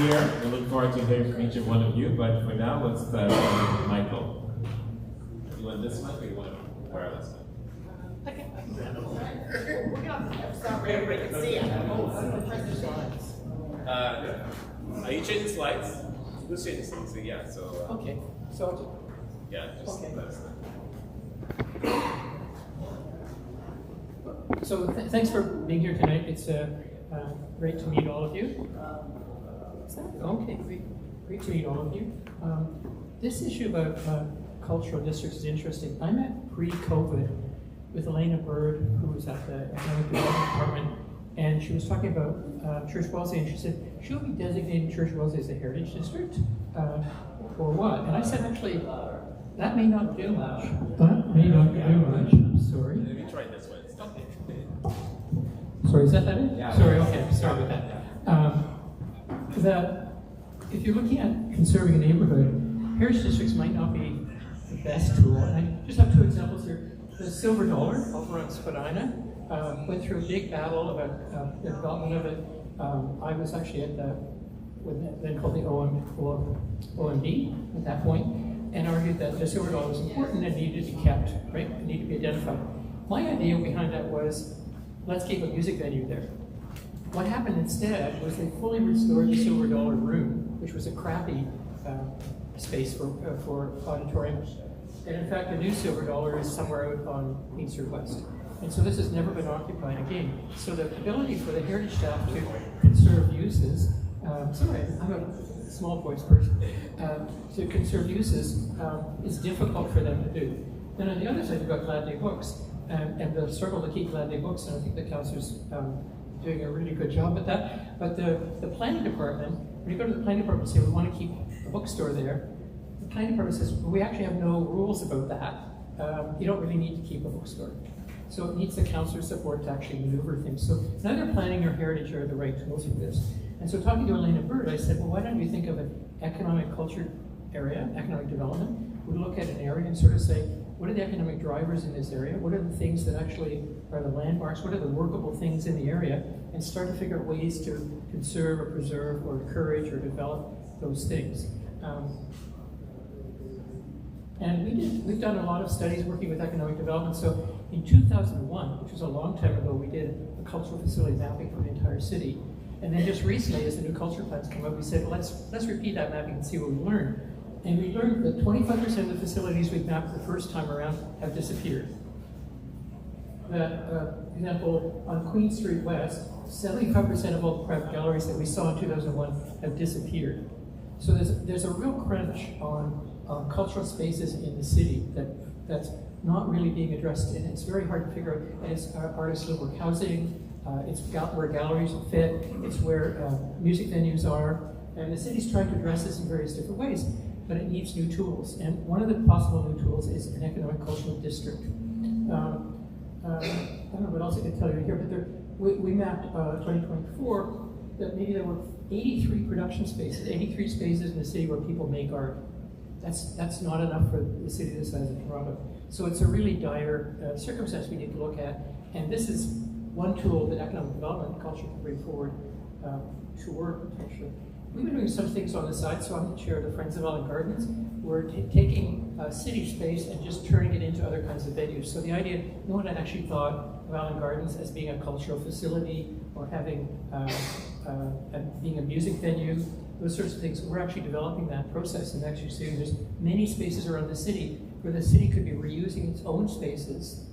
here. We look forward to hearing from each one of you, but for now, let's start with Michael. You want this mic or you want a wireless mic? Okay. We're gonna stop where everybody can see it. Are you changing slides? Who's changing slides? So, yeah, so. Okay, so. Yeah, just Okay. let us know. So thanks for being here tonight. It's great to meet all of you. Okay, great to meet all of you. This issue about cultural districts is interesting. I met pre-COVID with Elena Bird, who was at the Economic Development Department, and she was talking about Church-Wellesley, and she said, should we designate Church-Wellesley as a heritage district, or what? And I said, actually, that may not do much. That may not do much. I'm sorry. Let me try this one. Stop it. Sorry, is that better? Yeah. Sorry, okay, sorry about that. If you're looking at conserving a neighborhood, heritage districts might not be the best tool. And I just have two examples here. The Silver Dollar over on Spadina went through a big battle about the development of it. I was actually at what then called the OMD at that point, and argued that the Silver Dollar was important and needed to be kept, right? It needed to be identified. My idea behind that was, let's keep a music venue there. What happened instead was they fully restored the Silver Dollar room, which was a crappy space for auditorium. And in fact, the new Silver Dollar is somewhere out on Queen Street West. And so this has never been occupied again. So the ability for the heritage staff to conserve uses, sorry, I'm a small voice person, to conserve uses is difficult for them to do. Then on the other side, you've got Glad Day Books, and the struggle to keep Glad Day Books, and I think the councillor's doing a really good job at that. But the planning department, when you go to the planning department and say, we want to keep a bookstore there, the planning department says, well, we actually have no rules about that. You don't really need to keep a bookstore. So it needs the councillor's support to actually maneuver things. So neither planning nor heritage are the right tools for this. And so talking to Elena Bird, I said, well, why don't you think of an economic culture area, economic development? We look at an area and sort of say, what are the economic drivers in this area? What are the things that actually are the landmarks? What are the workable things in the area? And start to figure out ways to conserve or preserve or encourage or develop those things. And we've done a lot of studies working with economic development. So in 2001, which was a long time ago, we did a cultural facility mapping for the entire city. And then just recently, as the new culture plans came up, we said, well, let's repeat that mapping and see what we learned. And we learned that 25% of the facilities we've mapped the first time around have disappeared. That, for example, on Queen Street West, 75% of all the private galleries that we saw in 2001 have disappeared. So there's a real crunch on cultural spaces in the city that's not really being addressed, and it's very hard to figure out. And it's artist live-work housing, it's where galleries fit, it's where music venues are, and the city's trying to address this in various different ways, but it needs new tools. And one of the possible new tools is an economic cultural district. I don't know what else I can tell you here, but we mapped 2024 that maybe there were 83 production spaces, 83 spaces in the city where people make art. That's not enough for the city the size of Toronto. So it's a really dire circumstance we need to look at. And this is one tool that economic development culture can bring forward to work potentially. We've been doing some things on the side, so I'm the chair of the Friends of Island Gardens. We're taking city space and just turning it into other kinds of venues. So the idea, no one had actually thought of Island Gardens as being a cultural facility or having being a music venue, those sorts of things. We're actually developing that process and actually seeing there's many spaces around the city where the city could be reusing its own spaces,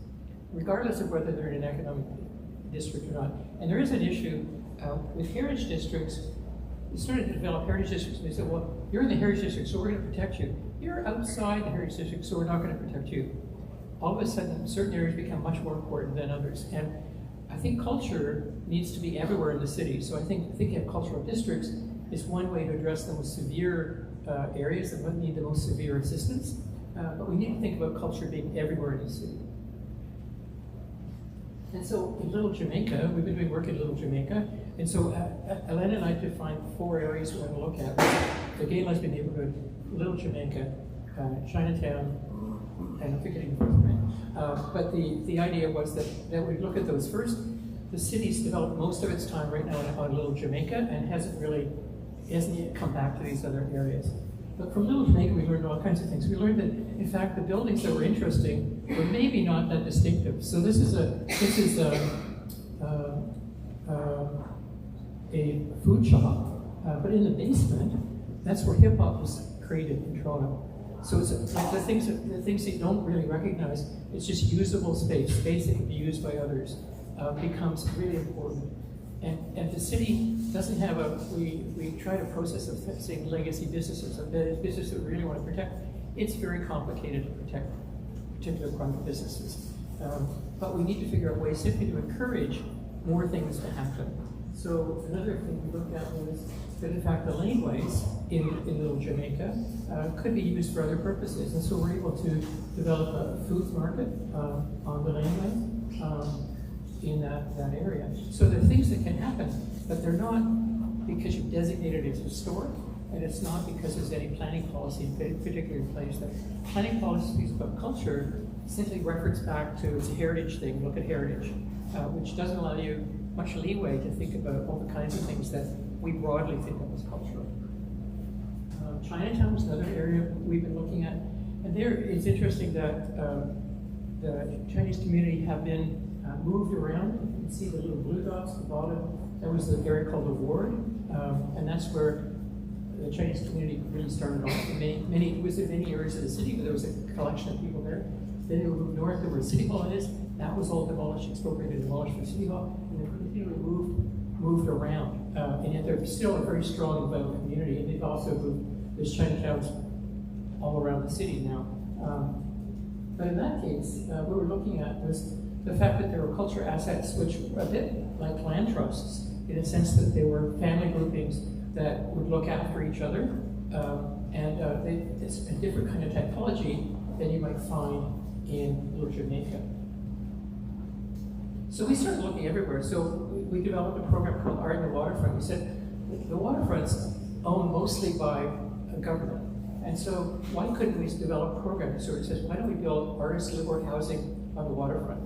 regardless of whether they're in an economic district or not. And there is an issue with heritage districts. We started to develop heritage districts, and they said, well, you're in the heritage district, so we're going to protect you. You're outside the heritage district, so we're not going to protect you. All of a sudden, certain areas become much more important than others. And I think culture needs to be everywhere in the city. So I think thinking of cultural districts is one way to address the most severe areas that would need the most severe assistance. But we need to think about culture being everywhere in the city. And so in Little Jamaica, we've been doing work in Little Jamaica. And so Elena and I defined 4 areas we're going to look at. The gay and lesbian neighborhood, Little Jamaica, Chinatown, and I'm forgetting the 4th one. But the idea was that we look at those first. The city's developed most of its time right now on Little Jamaica and hasn't really hasn't yet come back to these other areas. But from Little Jamaica, we learned all kinds of things. We learned that, in fact, the buildings that were interesting were maybe not that distinctive. So this is a food shop, but in the basement, that's where hip hop was created in Toronto. So it's like the things that you don't really recognize. It's just usable space that can be used by others, becomes really important. And the city doesn't have we tried a process of saying legacy businesses, of businesses that we really want to protect. It's very complicated to protect particular private businesses. But we need to figure out ways simply to encourage more things to happen. So another thing we looked at was that in fact the laneways in Little Jamaica could be used for other purposes. And so we're able to develop a food market on the laneway. In that area. So there are things that can happen, but they're not because you've designated it as historic, and it's not because there's any planning policy particularly in place. That planning policies about culture simply reference back to it's a heritage thing, look at heritage, which doesn't allow you much leeway to think about all the kinds of things that we broadly think of as cultural. Chinatown is another area we've been looking at, and there it's interesting that the Chinese community have been moved around. You can see the little blue dots at the bottom. That was the area called the Ward, and that's where the Chinese community really started off. Many areas of the city, but there was a collection of people there. Then they were moved north to where City Hall is. That was all demolished, expropriated, demolished for City Hall, and they continually moved around. And yet they're still a very strong and vital community, and they've also moved. There's Chinatowns all around the city now. But in that case, what we're looking at was the fact that there were culture assets which were a bit like land trusts, in a sense that they were family groupings that would look after each other. It's a different kind of typology than you might find in Little Jamaica. So we started looking everywhere. So we developed a program called Art in the Waterfront. We said the waterfront's owned mostly by a government. And so why couldn't we develop programs? So it says, why don't we build artist live-work housing on the waterfront?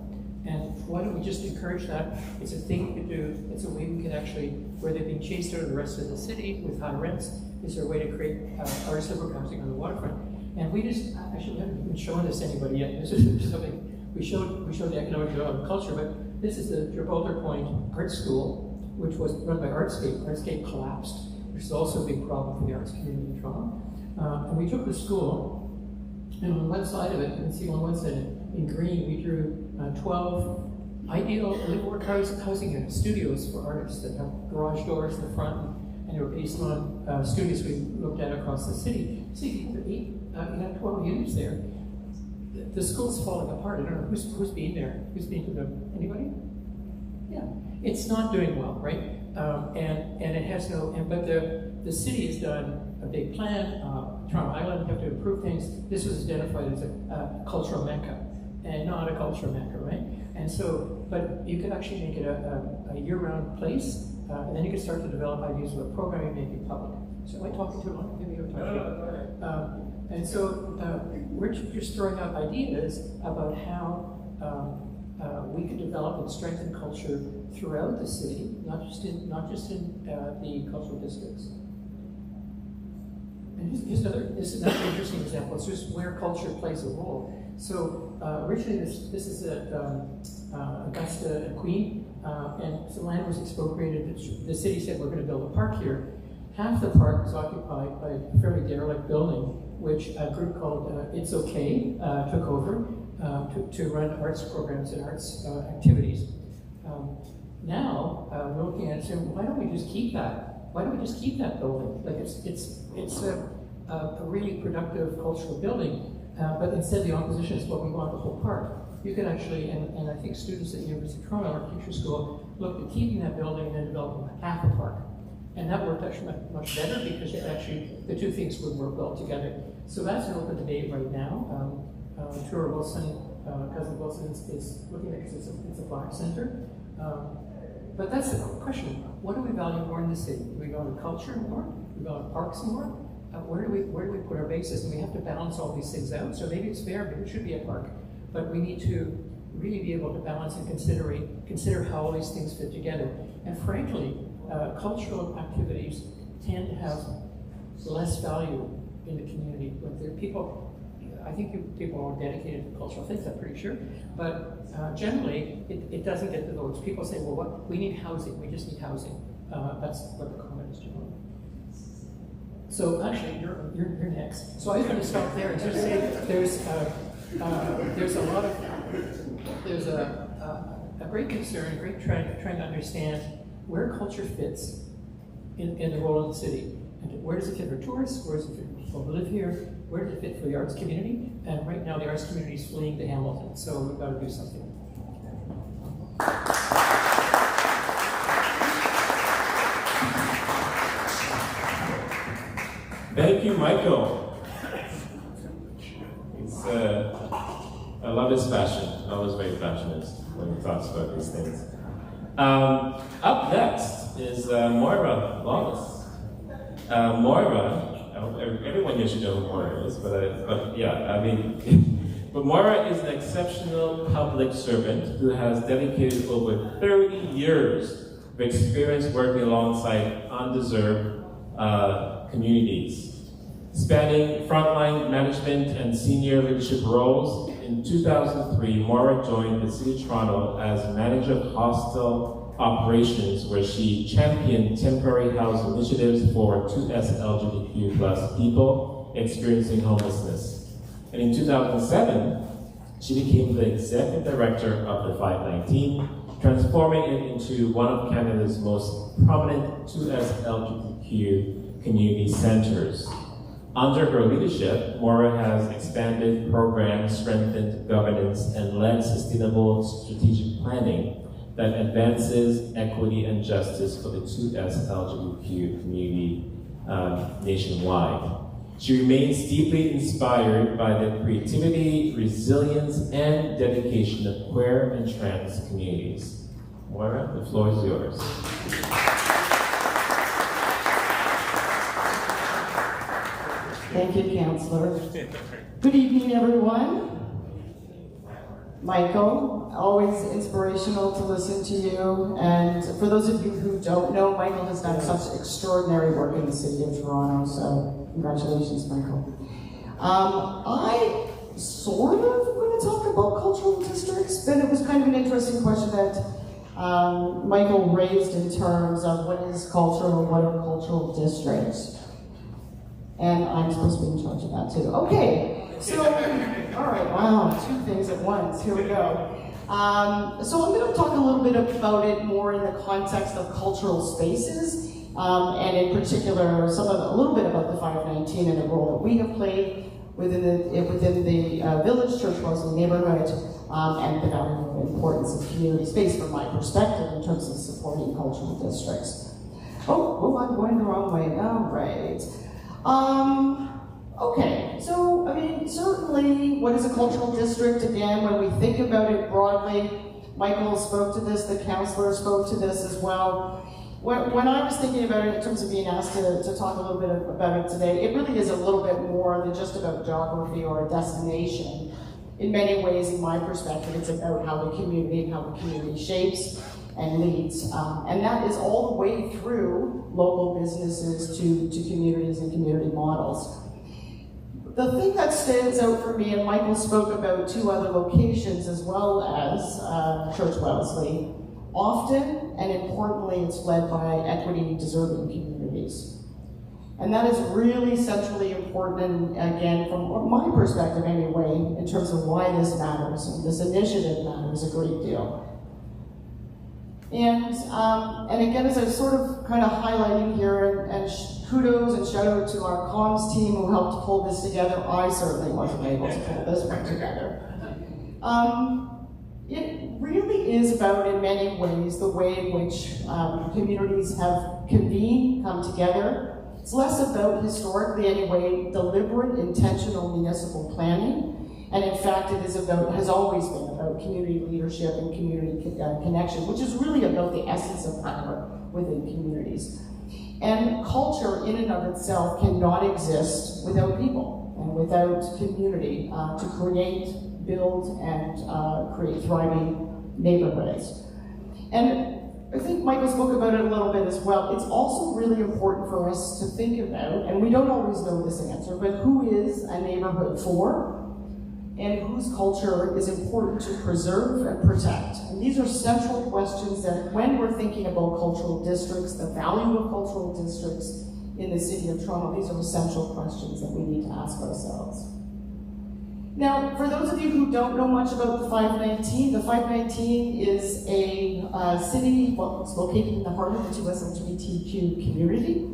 And why don't we just encourage that? It's a thing we could do. It's a way we could actually, where they're being chased out of the rest of the city with high rents, is there a way to create artist live-work housing on the waterfront? And we just, actually we haven't even shown this to anybody yet. This is something, we showed the economic development of culture, but this is the Gibraltar Point Art School, which was run by Artscape. Artscape collapsed, which is also a big problem for the arts community in Toronto. And we took the school, and on one side of it, you can see on one side in green, we drew 12 ideal live-work housing units, studios for artists that have garage doors in the front, and they were based on studios we looked at across the city. See, you have 12 units there. The school's falling apart. I don't know who's been there. Who's been to them? Anybody? Yeah, it's not doing well, right? And it has no. But the city has done a big plan. Toronto Island have to improve things. This was identified as a cultural mecca, and not a cultural mecca, right? And so, but you could actually make it a year-round place, and then you could start to develop ideas of a programming make it public. So am I talking too long? Maybe you're talking. And so we're just throwing out ideas about how we could develop and strengthen culture throughout the city, not just in the cultural districts. And this is another interesting example. It's just where culture plays a role. So originally, this is at Augusta and Queen, and the land was expropriated. The city said we're going to build a park here. Half the park was occupied by a fairly derelict building, which a group called It's Okay took over to run arts programs and arts activities. Now we're looking at it saying, why don't we just keep that? Why don't we just keep that building? Like it's a really productive cultural building, but instead the opposition is, well, we want the whole park. You could actually, and I think students at the University of Toronto, architecture school, looked at keeping that building and then developing half a park. And that worked actually much better because the two things would work well together. So that's an open debate right now. Cousin Wilson is looking at it because it's a black center. But that's the question. What do we value more in the city? Do we value culture more? Do we value parks more? Where do we put our bases? And we have to balance all these things out. So maybe it's fair, maybe it should be a park. But we need to really be able to balance and consider how all these things fit together. And frankly, cultural activities tend to have less value in the community. But there are people, I think people are dedicated to cultural things, I'm pretty sure, but generally it doesn't get the votes. People say, well, what we need housing, we just need housing. That's what the comment is generally. So actually, you're next. So I was going to stop there and just say there's a great concern, a great trend trying to understand where culture fits in the role of the city. And where does it fit for tourists? Where does it fit for people who live here? Where does it fit for the arts community? And right now the arts community is fleeing to Hamilton, so we've got to do something. Thank you, Michael. I love his passion. Always very passionate when he talks about these things. Up next is Moira Lawless. Moira, I hope everyone here should know who Moira is, but yeah, I mean, but Moira is an exceptional public servant who has dedicated over 30 years of experience working alongside undeserved communities, spanning frontline management and senior leadership roles. In 2003, Moira joined the City of Toronto as manager of hostel operations, where she championed temporary house initiatives for 2S LGBTQ+ people experiencing homelessness. And in 2007, she became the executive director of the 519, transforming it into one of Canada's most prominent 2S LGBTQ community centers. Under her leadership, Moira has expanded programs, strengthened governance, and led sustainable strategic planning that advances equity and justice for the 2S LGBTQ community nationwide. She remains deeply inspired by the creativity, resilience, and dedication of queer and trans communities. Moira, the floor is yours. Thank you, Councillor. Good evening, everyone. Michael, always inspirational to listen to you. And for those of you who don't know, Michael has done such extraordinary work in the City of Toronto, so congratulations, Michael. I sort of going to talk about cultural districts, but it was kind of an interesting question that Michael raised in terms of what is cultural and what are cultural districts. And I'm supposed to be in charge of that too. Okay, so, all right, wow, two things at once, here we go. So I'm going to talk a little bit about it more in the context of cultural spaces, and in particular, a little bit about the 519 and the role that we have played within the Village, Church-Wellesley neighbourhood, and the valuable importance of community space from my perspective in terms of supporting cultural districts. Oh, I'm going the wrong way. All right. Okay, so, I mean, certainly, what is a cultural district? Again, when we think about it broadly, Michael spoke to this, the councillor spoke to this as well. When I was thinking about it in terms of being asked to talk a little bit about it today, it really is a little bit more than just about geography or a destination. In many ways, in my perspective, it's about how the community and how the community shapes and leads. And that is all the way through local businesses to communities and community models. The thing that stands out for me, and Michael spoke about two other locations as well as Church-Wellesley, often and importantly it's led by equity-deserving communities. And that is really centrally important, and again, from my perspective anyway, in terms of why this matters, and this initiative matters a great deal. And again, as I was sort of kind of highlighting here, and kudos and shout out to our comms team who helped pull this together. I certainly wasn't able to pull this one together. It really is about, in many ways, the way in which communities have convened, come together. It's less about, historically anyway, deliberate, intentional municipal planning. And in fact, it is about, has always been about community leadership and community connection, which is really about the essence of power within communities. And culture in and of itself cannot exist without people and without community to create, build, and create thriving neighborhoods. And I think Michael spoke about it a little bit as well. It's also really important for us to think about, and we don't always know this answer, but who is a neighborhood for? And whose culture is important to preserve and protect. And these are central questions that when we're thinking about cultural districts, the value of cultural districts in the City of Toronto, these are essential questions that we need to ask ourselves. Now, for those of you who don't know much about the 519 is a city, well, it's located in the heart of the 2S LGBTQ community.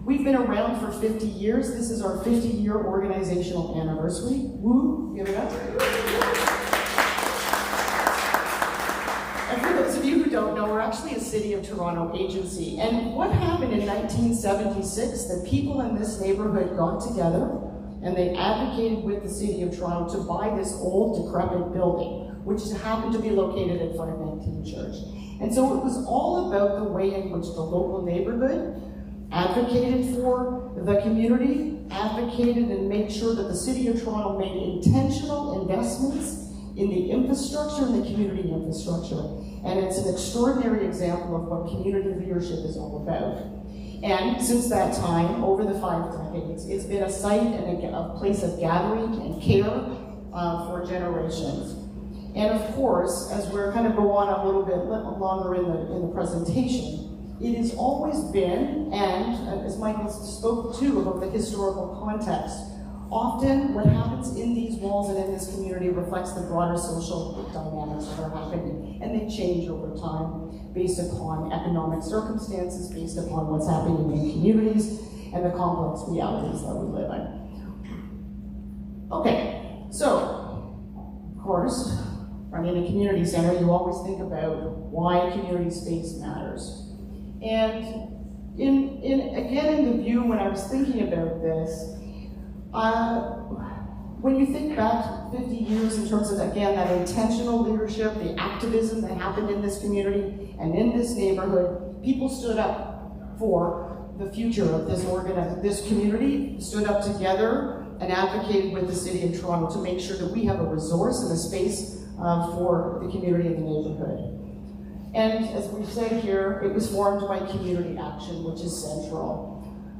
We've been around for 50 years. This is our 50-year organizational anniversary. Woo, give it up. And for those of you who don't know, we're actually a City of Toronto agency. And what happened in 1976, the people in this neighborhood got together and they advocated with the City of Toronto to buy this old, decrepit building, which happened to be located at 519 Church. And so it was all about the way in which the local neighborhood advocated for the community, advocated and made sure that the City of Toronto made intentional investments in the infrastructure and the community infrastructure. And it's an extraordinary example of what community leadership is all about. And since that time, over the 5 decades, it's been a site and a place of gathering and care for generations. And of course, as we're kind of go on a little bit longer in the presentation, it has always been, and as Michael spoke too about the historical context, often what happens in these walls and in this community reflects the broader social dynamics that are happening, and they change over time based upon economic circumstances, based upon what's happening in communities, and the complex realities that we live in. Okay, so, of course, running a community center, you always think about why community space matters. And again, in the view, when I was thinking about this, when you think back 50 years in terms of, again, that intentional leadership, the activism that happened in this community and in this neighborhood, people stood up for the future of this community, stood up together and advocated with the City of Toronto to make sure that we have a resource and a space for the community and the neighborhood. And as we've said here, it was formed by community action, which is central.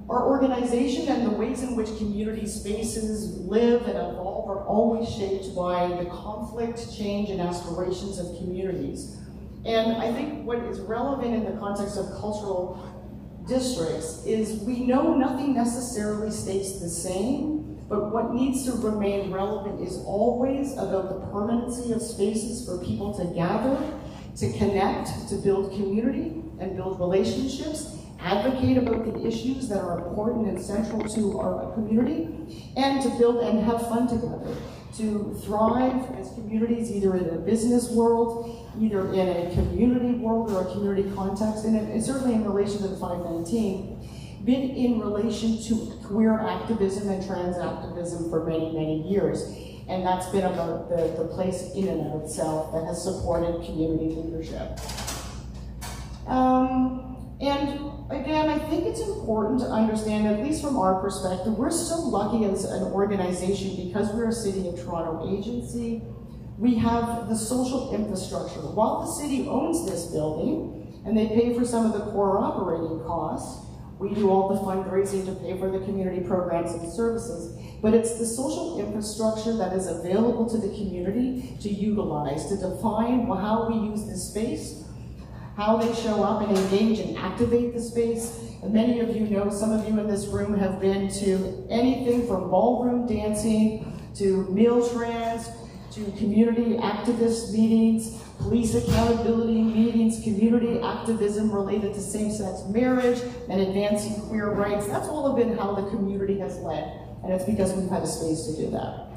Our organization and the ways in which community spaces live and evolve are always shaped by the conflict, change, and aspirations of communities. And I think what is relevant in the context of cultural districts is we know nothing necessarily stays the same, but what needs to remain relevant is always about the permanency of spaces for people to gather, to connect, to build community and build relationships, advocate about the issues that are important and central to our community, and to build and have fun together, to thrive as communities either in a business world, either in a community world or a community context, and certainly in relation to the 519, been in relation to queer activism and trans activism for many, many years. And that's been about the place in and of itself that has supported community leadership. And again, I think it's important to understand, at least from our perspective, we're still lucky as an organization because we're a City of Toronto agency. We have the social infrastructure. While the city owns this building and they pay for some of the core operating costs, we do all the fundraising to pay for the community programs and services, but it's the social infrastructure that is available to the community to utilize, to define how we use this space, how they show up and engage and activate the space. And many of you know, some of you in this room have been to anything from ballroom dancing, to meal trans, to community activist meetings, police accountability meetings, community activism related to same-sex marriage and advancing queer rights. That's all been how the community has led, and it's because we've had a space to do that.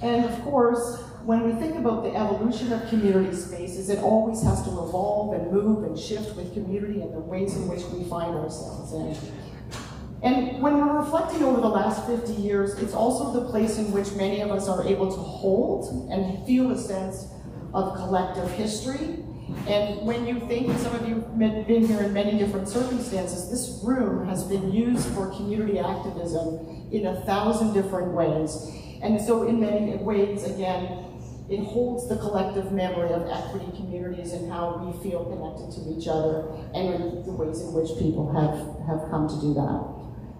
And of course, when we think about the evolution of community spaces, it always has to evolve and move and shift with community and the ways in which we find ourselves in. And when we're reflecting over the last 50 years, it's also the place in which many of us are able to hold and feel a sense of collective history. And when you think, some of you have been here in many different circumstances, this room has been used for community activism in 1,000 different ways. And so in many ways, again, It holds the collective memory of equity communities and how we feel connected to each other and the ways in which people have come to do that.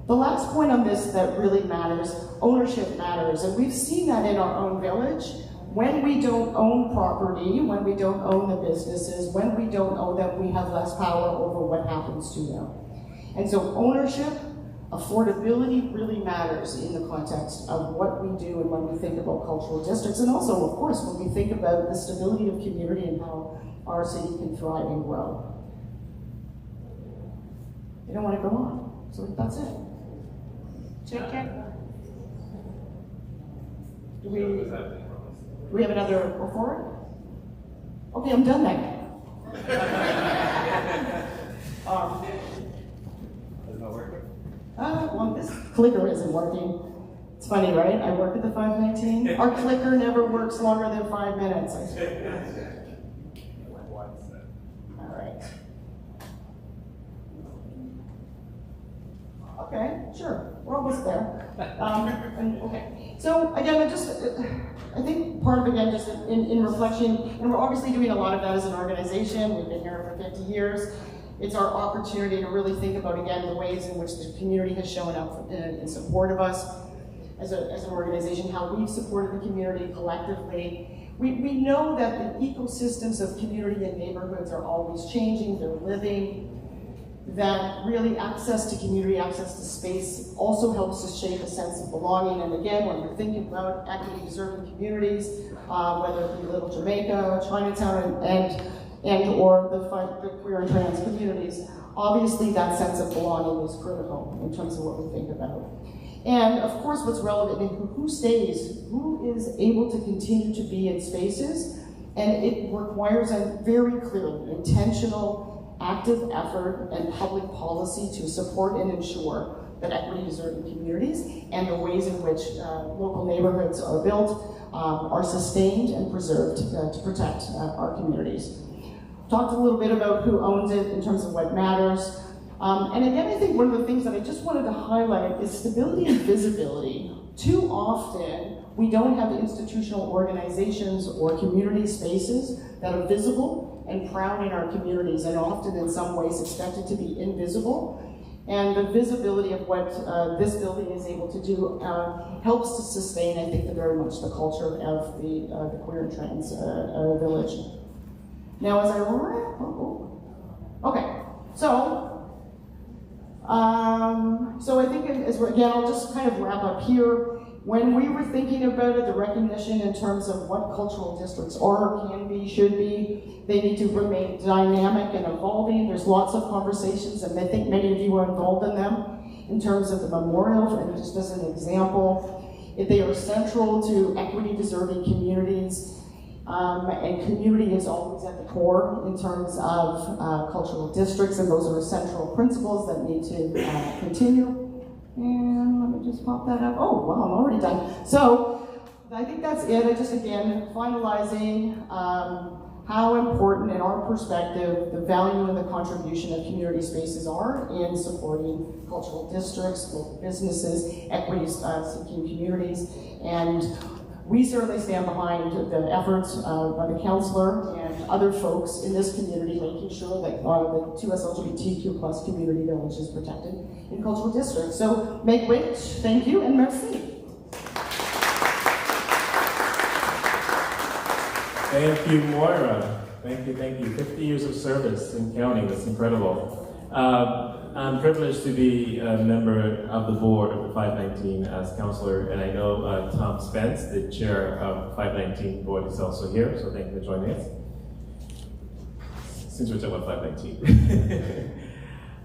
The last point on this that really matters, ownership matters. And we've seen that in our own village. When we don't own property, when we don't own the businesses, when we don't own them, we have less power over what happens to them. And so ownership, affordability really matters in the context of what we do and when we think about cultural districts. And also, of course, when we think about the stability of community and how our city can thrive and grow. I don't want to go on, so that's it. Check it. Do we have another report? Okay, I'm done then. It's not working? Well, this clicker isn't working. It's funny, right? I work at the 519. Our clicker never works longer than 5 minutes. I swear. All right. Okay, sure. We're almost there. Okay. So again, I think part of, again, just in reflection, and we're obviously doing a lot of that as an organization. We've been here for 50 years. It's our opportunity to really think about, again, the ways in which the community has shown up in support of us as an organization, how we've supported the community collectively. We know that the ecosystems of community and neighborhoods are always changing, they're living, that really access to community, access to space also helps to shape a sense of belonging. And again, when we're thinking about equity-deserving communities, whether it be Little Jamaica, Chinatown, and or the queer and trans communities, obviously that sense of belonging is critical in terms of what we think about. And of course, what's relevant is who stays, who is able to continue to be in spaces, and it requires a very clearly intentional, active effort and public policy to support and ensure that equity-deserving communities and the ways in which local neighborhoods are built are sustained and preserved to protect our communities. Talked a little bit about who owns it in terms of what matters. And again, I think one of the things that I just wanted to highlight is stability and visibility. Too often, we don't have institutional organizations or community spaces that are visible and proud in our communities, and often in some ways expected to be invisible. And the visibility of what this building is able to do helps to sustain, I think, very much the culture of the queer and trans village. Now, as I okay, so I think again, I'll just kind of wrap up here. When we were thinking about it, the recognition in terms of what cultural districts are, can be, should be, they need to remain dynamic and evolving. There's lots of conversations, and I think many of you are involved in them, in terms of the memorial, and just as an example, if they are central to equity-deserving communities, and community is always at the core in terms of cultural districts, and those are central principles that need to continue. And let me just pop that up. Oh, wow, I'm already done. So I think that's it. I just, again, finalizing how important, in our perspective, the value and the contribution of community spaces are in supporting cultural districts, local businesses, equity-seeking communities, and we certainly stand behind the efforts by the councillor and other folks in this community, making sure that the 2S LGBTQ+ community village is protected in cultural districts. So make wait, thank you, and merci. Thank you, Moira. Thank you, thank you. 50 years of service in county, that's incredible. I'm privileged to be a member of the board of the 519 as councillor, and I know Tom Spence, the chair of the 519 board, is also here, so thank you for joining us. Since we're talking about 519.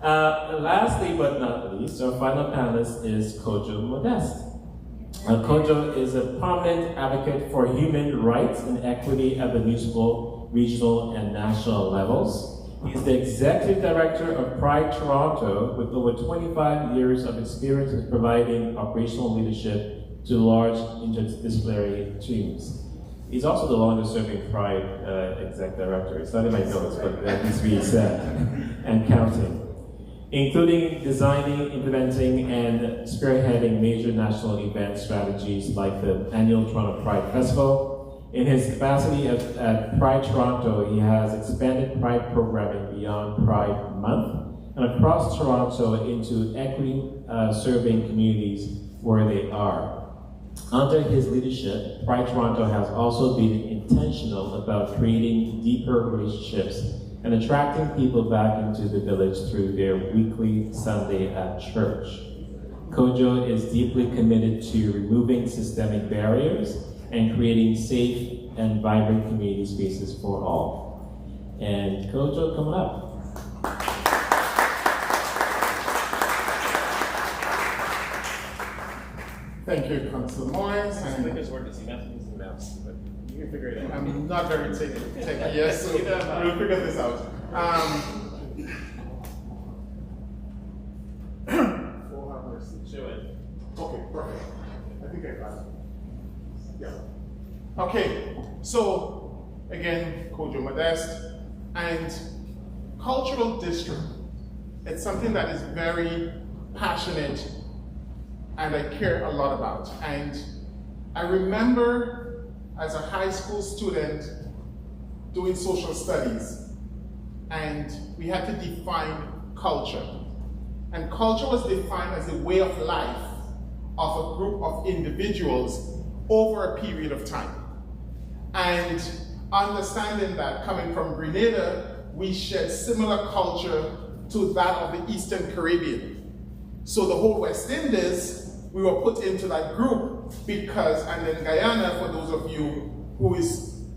Lastly but not least, our final panelist is Kojo Modeste. Kojo is a prominent advocate for human rights and equity at the municipal, regional, and national levels. He's the executive director of Pride Toronto with over 25 years of experience in providing operational leadership to large interdisciplinary teams. He's also the longest serving Pride exec director. It's not in my notes, but that needs to be said, and counting. Including designing, implementing, and spearheading major national event strategies like the annual Toronto Pride Festival, In his capacity at Pride Toronto, he has expanded Pride programming beyond Pride Month and across Toronto into equity-serving communities where they are. Under his leadership, Pride Toronto has also been intentional about creating deeper relationships and attracting people back into the village through their weekly Sunday at church. Kojo is deeply committed to removing systemic barriers and creating safe and vibrant community spaces for all. And Kojo, coming up. Thank you, Councillor Moyes. His word is nothing's a mouse, but you can figure it out. I'm not very techy, yes, so we'll figure this out. 4 hours. Show it. Okay, perfect. I think I got it. Yeah. Okay, so again, Kojo Modeste, and cultural district. It's something that is very passionate and I care a lot about. And I remember as a high school student doing social studies, and we had to define culture. And culture was defined as a way of life of a group of individuals over a period of time. And understanding that coming from Grenada, we shared similar culture to that of the Eastern Caribbean. So the whole West Indies, we were put into that group because, and then Guyana, for those of you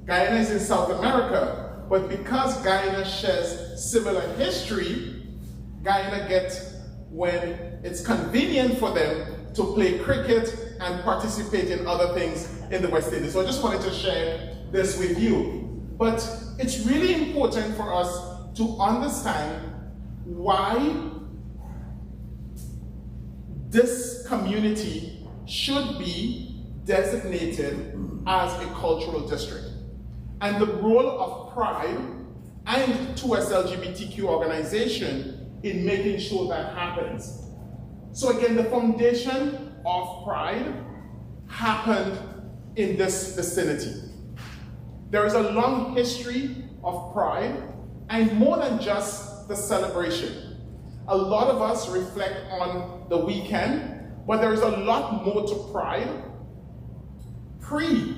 Guyana is in South America, but because Guyana shares similar history, Guyana gets, when it's convenient for them, to play cricket and participate in other things in the West Indies. So I just wanted to share this with you. But it's really important for us to understand why this community should be designated as a cultural district. And the role of Pride and 2S LGBTQ organization in making sure that happens. So again, the foundation of Pride happened in this vicinity. There is a long history of Pride, and more than just the celebration. A lot of us reflect on the weekend, but there is a lot more to Pride pre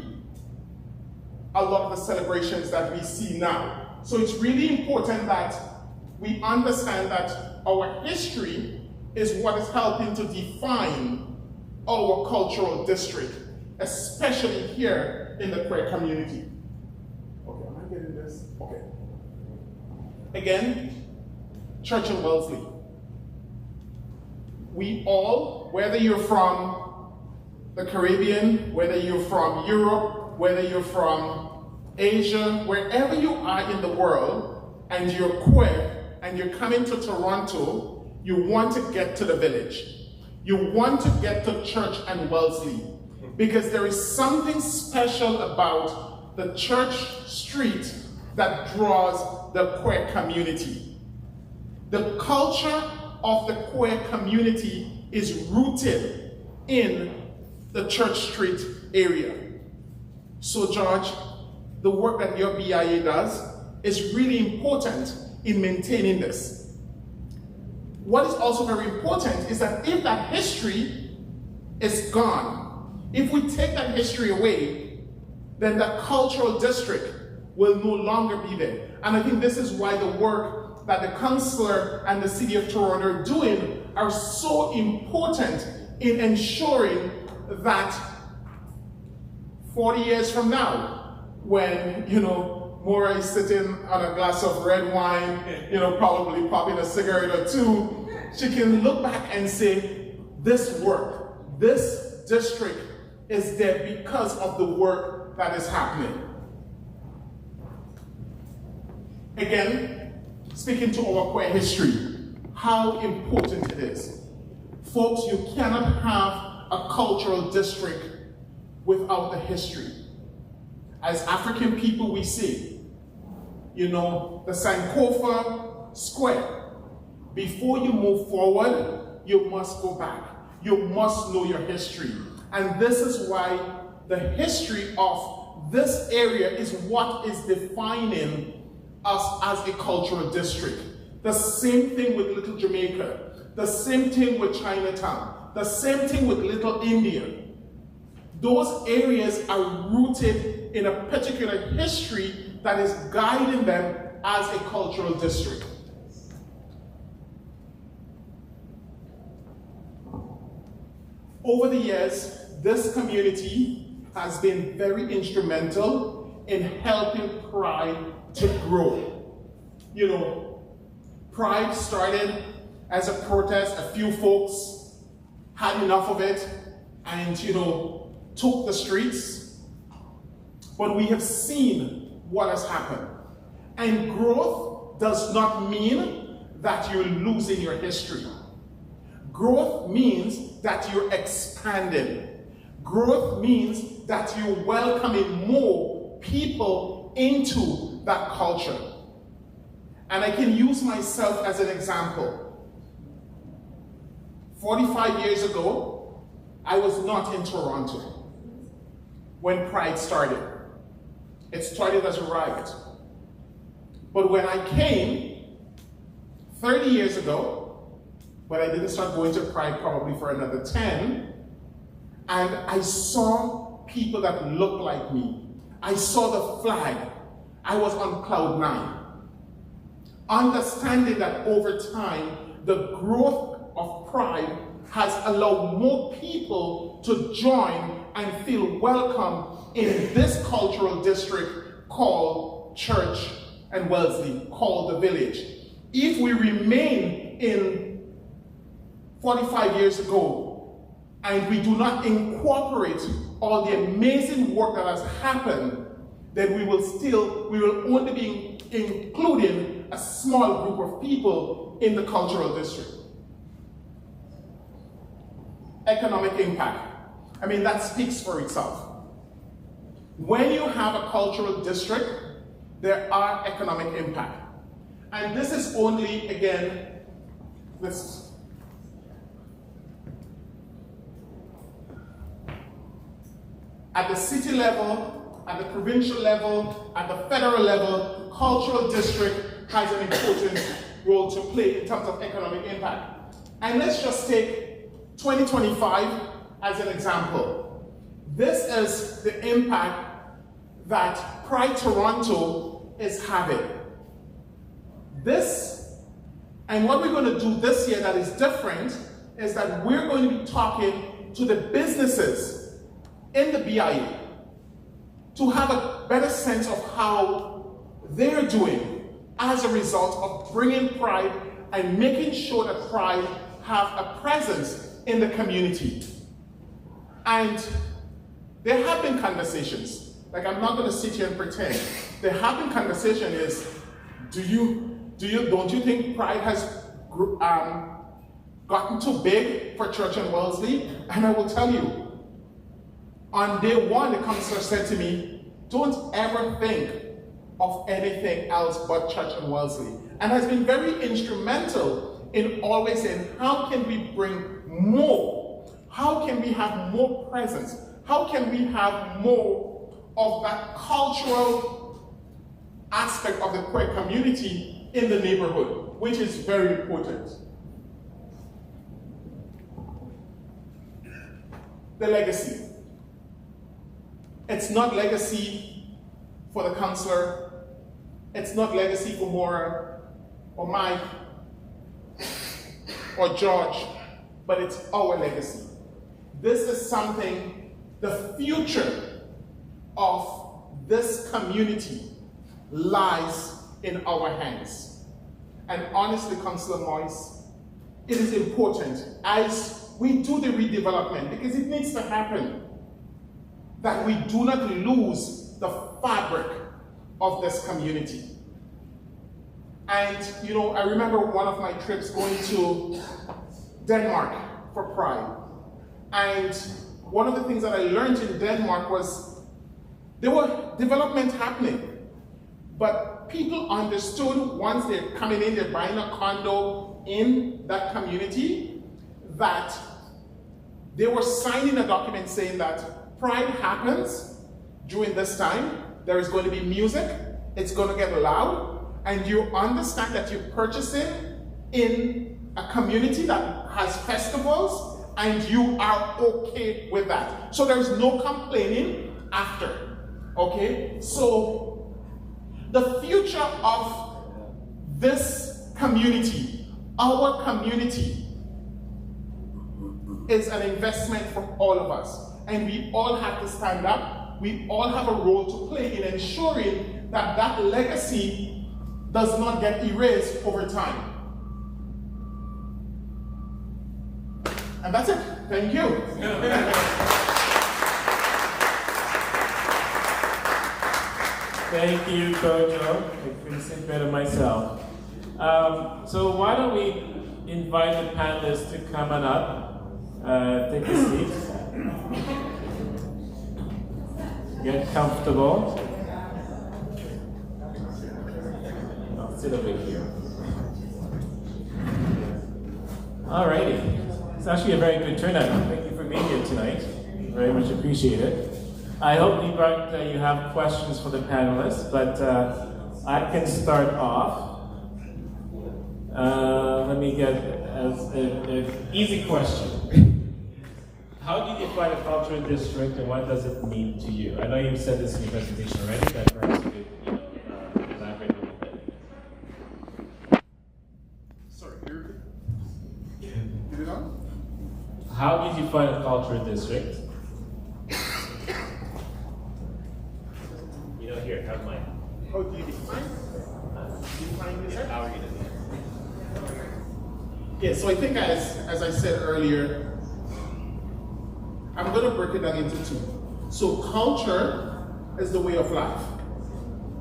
a lot of the celebrations that we see now. So it's really important that we understand that our history is what is helping to define our cultural district, especially here in the queer community. Okay, am I getting this? Okay. Again, Church-Wellesley. We all, whether you're from the Caribbean, whether you're from Europe, whether you're from Asia, wherever you are in the world, and you're queer, and you're coming to Toronto, you want to get to the village. You want to get to Church and Wellesley, because there is something special about the Church Street that draws the queer community. The culture of the queer community is rooted in the Church Street area. So George, the work that your BIA does is really important in maintaining this. What is also very important is that if that history is gone, if we take that history away, then the cultural district will no longer be there. And I think this is why the work that the councillor and the City of Toronto are doing are so important in ensuring that 40 years from now, when, Maura is sitting on a glass of red wine, probably popping a cigarette or two, she can look back and say, this work, this district is there because of the work that is happening. Again, speaking to our queer history, how important it is. Folks, you cannot have a cultural district without the history. As African people, we say, the Sankofa Square. Before you move forward, you must go back. You must know your history. And this is why the history of this area is what is defining us as a cultural district. The same thing with Little Jamaica, the same thing with Chinatown, the same thing with Little India. Those areas are rooted in a particular history that is guiding them as a cultural district. Over the years, this community has been very instrumental in helping Pride to grow. You know, Pride started as a protest. A few folks had enough of it and, took the streets. But we have seen what has happened. And growth does not mean that you're losing your history. Growth means that you're expanding. Growth means that you're welcoming more people into that culture. And I can use myself as an example. 45 years ago, I was not in Toronto when Pride started. It started as a riot. But when I came 30 years ago, but I didn't start going to Pride probably for another 10, and I saw people that looked like me. I saw the flag. I was on cloud 9. Understanding that over time, the growth of Pride has allowed more people to join and feel welcome in this cultural district called Church-Wellesley, called the Village. If we remain in 45 years ago and we do not incorporate all the amazing work that has happened, then we will only be including a small group of people in the cultural district. Economic impact. I mean, that speaks for itself. When you have a cultural district, there are economic impact. And this is only, again, at the city level, at the provincial level, at the federal level, cultural district has an important role to play in terms of economic impact. And let's just take 2025 as an example. This is the impact that Pride Toronto is having. This, and what we're going to do this year that is different, is that we're going to be talking to the businesses in the BIA to have a better sense of how they're doing as a result of bringing Pride and making sure that Pride have a presence in the community. And there have been conversations, like I'm not going to sit here and pretend. There have been conversation is, don't you think Pride has gotten too big for Church-Wellesley? And I will tell you, on day one, the counselor said to me, don't ever think of anything else but Church-Wellesley. And has been very instrumental in always saying, how can we bring more? How can we have more presence? How can we have more of that cultural aspect of the queer community in the neighborhood, which is very important. The legacy. It's not legacy for the counselor. It's not legacy for Maura or Mike or George, but it's our legacy. This is something, the future of this community lies in our hands. And honestly, Councillor Moyes, it is important as we do the redevelopment, because it needs to happen, that we do not lose the fabric of this community. And I remember one of my trips going to Denmark for Pride. And one of the things that I learned in Denmark was there were development happening, but people understood once they're coming in, they're buying a condo in that community, that they were signing a document saying that Pride happens during this time, there is going to be music, it's going to get loud, and you understand that you're purchasing in a community that has festivals, and you are okay with that. So there's no complaining after, okay? So the future of this community, our community, is an investment for all of us. And we all have to stand up. We all have a role to play in ensuring that that legacy does not get erased over time. And that's it. Thank you. Thank you, Kojo. I couldn't say better myself. So why don't we invite the panelists to come on up, take a seat, get comfortable. I'll sit over here. Alrighty. It's actually a very good turnout. Thank you for being here tonight. Very much appreciate it. I hope you have questions for the panelists, but I can start off. Let me get an easy question. How do you define a cultural district, and what does it mean to you? I know you said this in your presentation already, but perhaps you could elaborate a little bit. Sorry, is it on? How do you define a cultural district? Here, have mine. How do you define? This? How are you going to do it? Yeah, so I think as I said earlier, I'm going to break it down into two. So culture is the way of life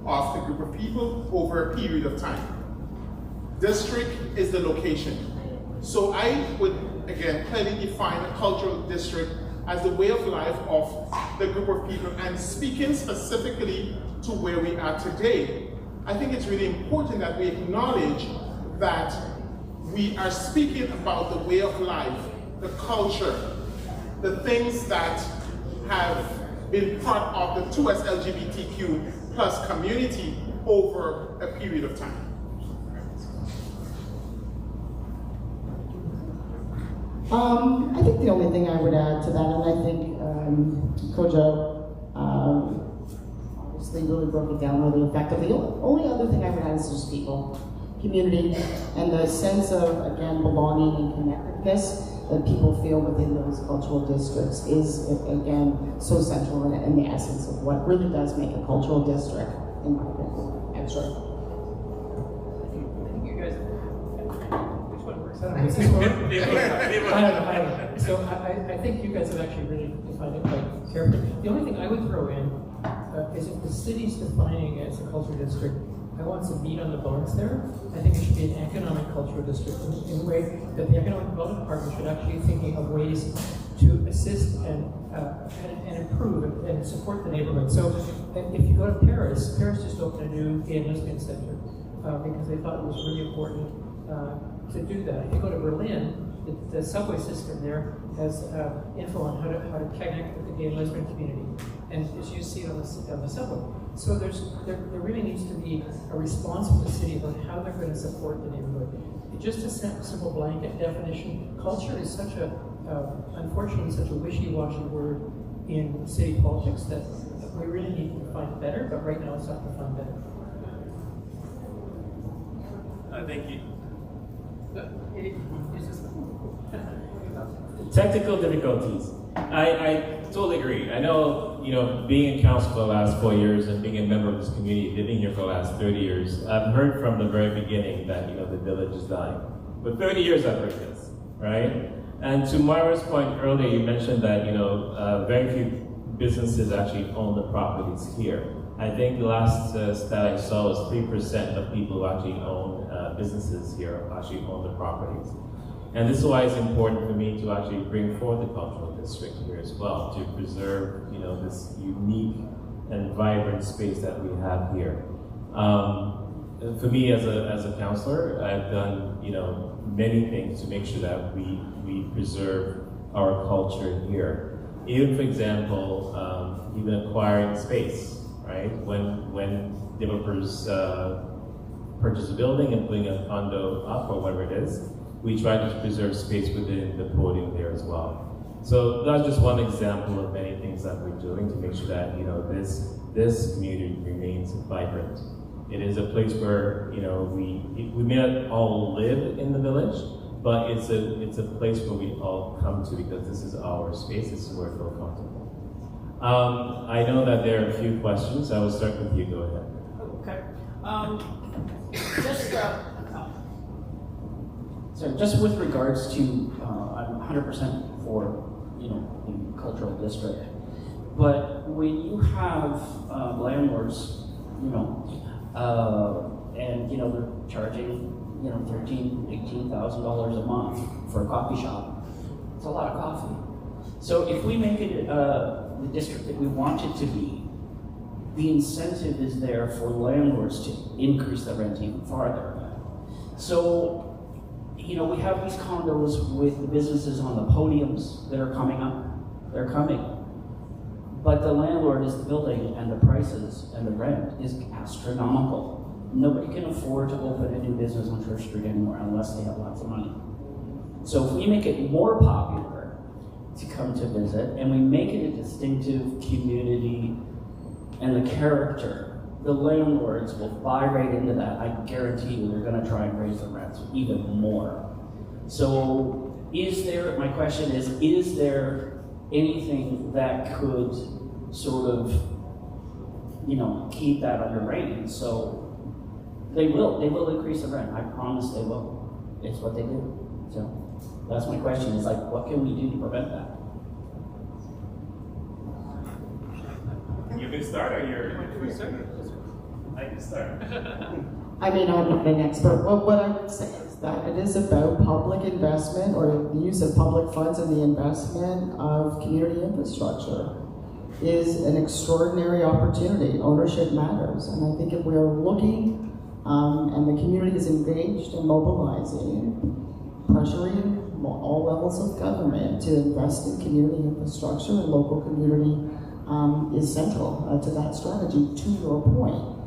of the group of people over a period of time. District is the location. So I would, again, clearly define a cultural district as the way of life of the group of people, and speaking specifically to where we are today, I think it's really important that we acknowledge that we are speaking about the way of life, the culture, the things that have been part of the 2S LGBTQ plus community over a period of time. I think the only thing I would add to that, and I think Kojo obviously really broke it down really effectively. The only other thing I would add is just people, community, and the sense of, again, belonging and connectedness that people feel within those cultural districts is, again, so central in the essence of what really does make a cultural district, in my opinion. I'm sure. I don't know. So I think you guys have actually really defined it quite carefully. The only thing I would throw in is if the city's defining it as a cultural district, I want some meat on the bones there. I think it should be an economic cultural district in a way that the Economic Development Department should actually be thinking of ways to assist and improve and support the neighborhood. So if you go to Paris just opened a new gay and lesbian center because they thought it was really important to do that. If you go to Berlin, the subway system there has info on how to connect with the gay and lesbian community, and as you see it on the subway. So there really needs to be a response from the city about how they're going to support the neighborhood. Just a simple blanket definition. Culture is such a, unfortunately, such a wishy-washy word in city politics that we really need to find better. But right now, it's not defined better. Thank you. Technical difficulties. I totally agree. I know, being in council for the last 4 years and being a member of this community, living here for the last 30 years, I've heard from the very beginning that, the village is dying. For 30 years I've heard this, right? And to Moira's point earlier, you mentioned that, very few businesses actually own the properties here. I think the last stat I saw was 3% of people who actually own businesses here actually own the properties. And this is why it's important for me to actually bring forward the cultural district here as well, to preserve, this unique and vibrant space that we have here. For me as a counselor, I've done, many things to make sure that we preserve our culture here. even for example, even acquiring space, right? When developers purchase a building and putting a condo up or whatever it is, we try to preserve space within the podium there as well. So that's just one example of many things that we're doing to make sure that this community remains vibrant. It is a place where we may not all live in the village, but it's a place where we all come to because this is our space. This is where we feel comfortable. I know that there are a few questions. I will start with you. Go ahead. Okay. Just with regards to, I'm 100% for the cultural district, but when you have landlords, and they're charging $13,000, $18,000 a month for a coffee shop, it's a lot of coffee. So if we make it the district that we want it to be, the incentive is there for landlords to increase the rent even farther. So, we have these condos with the businesses on the podiums that are coming up. They're coming. But the landlord is the building, and the prices and the rent is astronomical. Nobody can afford to open a new business on Church Street anymore unless they have lots of money. So if we make it more popular to come to visit, and we make it a distinctive community and the character, the landlords will buy right into that. I guarantee you they're going to try and raise the rents even more. So my question is there anything that could sort of, keep that under rein? So they will increase the rent. I promise they will. It's what they do. So that's my question, is what can we do to prevent that? You can start, or I can start. I mean, I'm not an expert, but what I would say is that it is about public investment or the use of public funds and the investment of community infrastructure is an extraordinary opportunity. Ownership matters. And I think if we are looking and the community is engaged and mobilizing, pressuring all levels of government to invest in community infrastructure and local community is central to that strategy. To your point,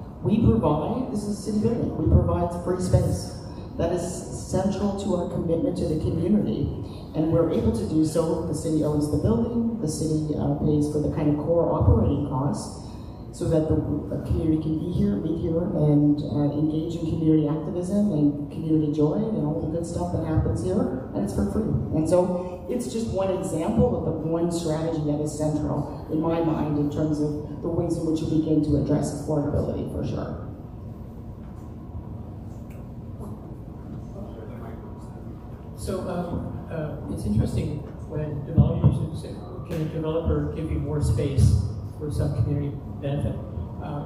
this is a city building, we provide free space. That is central to our commitment to the community. And we're able to do so. The city owns the building, the city pays for the kind of core operating costs so that the community can be here, and engage in community activism and community joy and all the good stuff that happens here, and it's for free. And so it's just one example of the one strategy that is central in my mind in terms of the ways in which you begin to address affordability, for sure. So it's interesting when developers say, can a developer give you more space for some community benefit?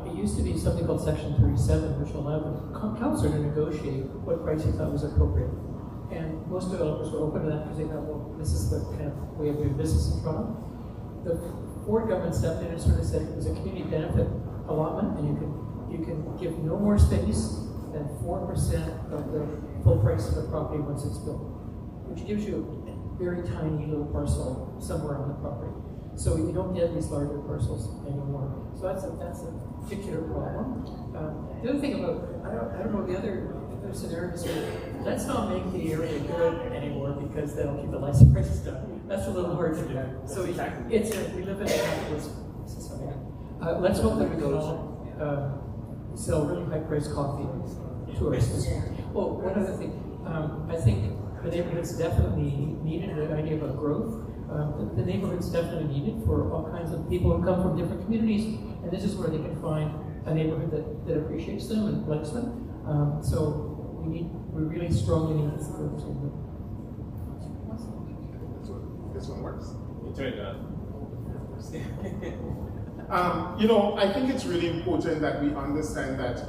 It used to be something called Section 37, which allowed the council to negotiate what price he thought was appropriate. And most developers were open to that because they thought, well, this is the kind of way of doing business in Toronto. The Ford government stepped in and sort of said it was a community benefit allotment, and you can give no more space than 4% of the full price of the property once it's built, which gives you a very tiny little parcel somewhere on the property. So you don't get these larger parcels anymore. So that's a particular problem. The other thing about, I don't know, the other scenarios here, let's not make the area good anymore because that'll keep the license prices down. That's a little hard to do. So we live in a capitalist society. Let's hope that we can all sell really high-priced coffee to our citizens. Well, one other thing, I think the neighborhood's definitely needed, the idea about growth. The neighborhood's definitely needed for all kinds of people who come from different communities, and this is where they can find a neighborhood that appreciates them and likes them. So we really strongly need this group. This one works. You turn it on. I think it's really important that we understand that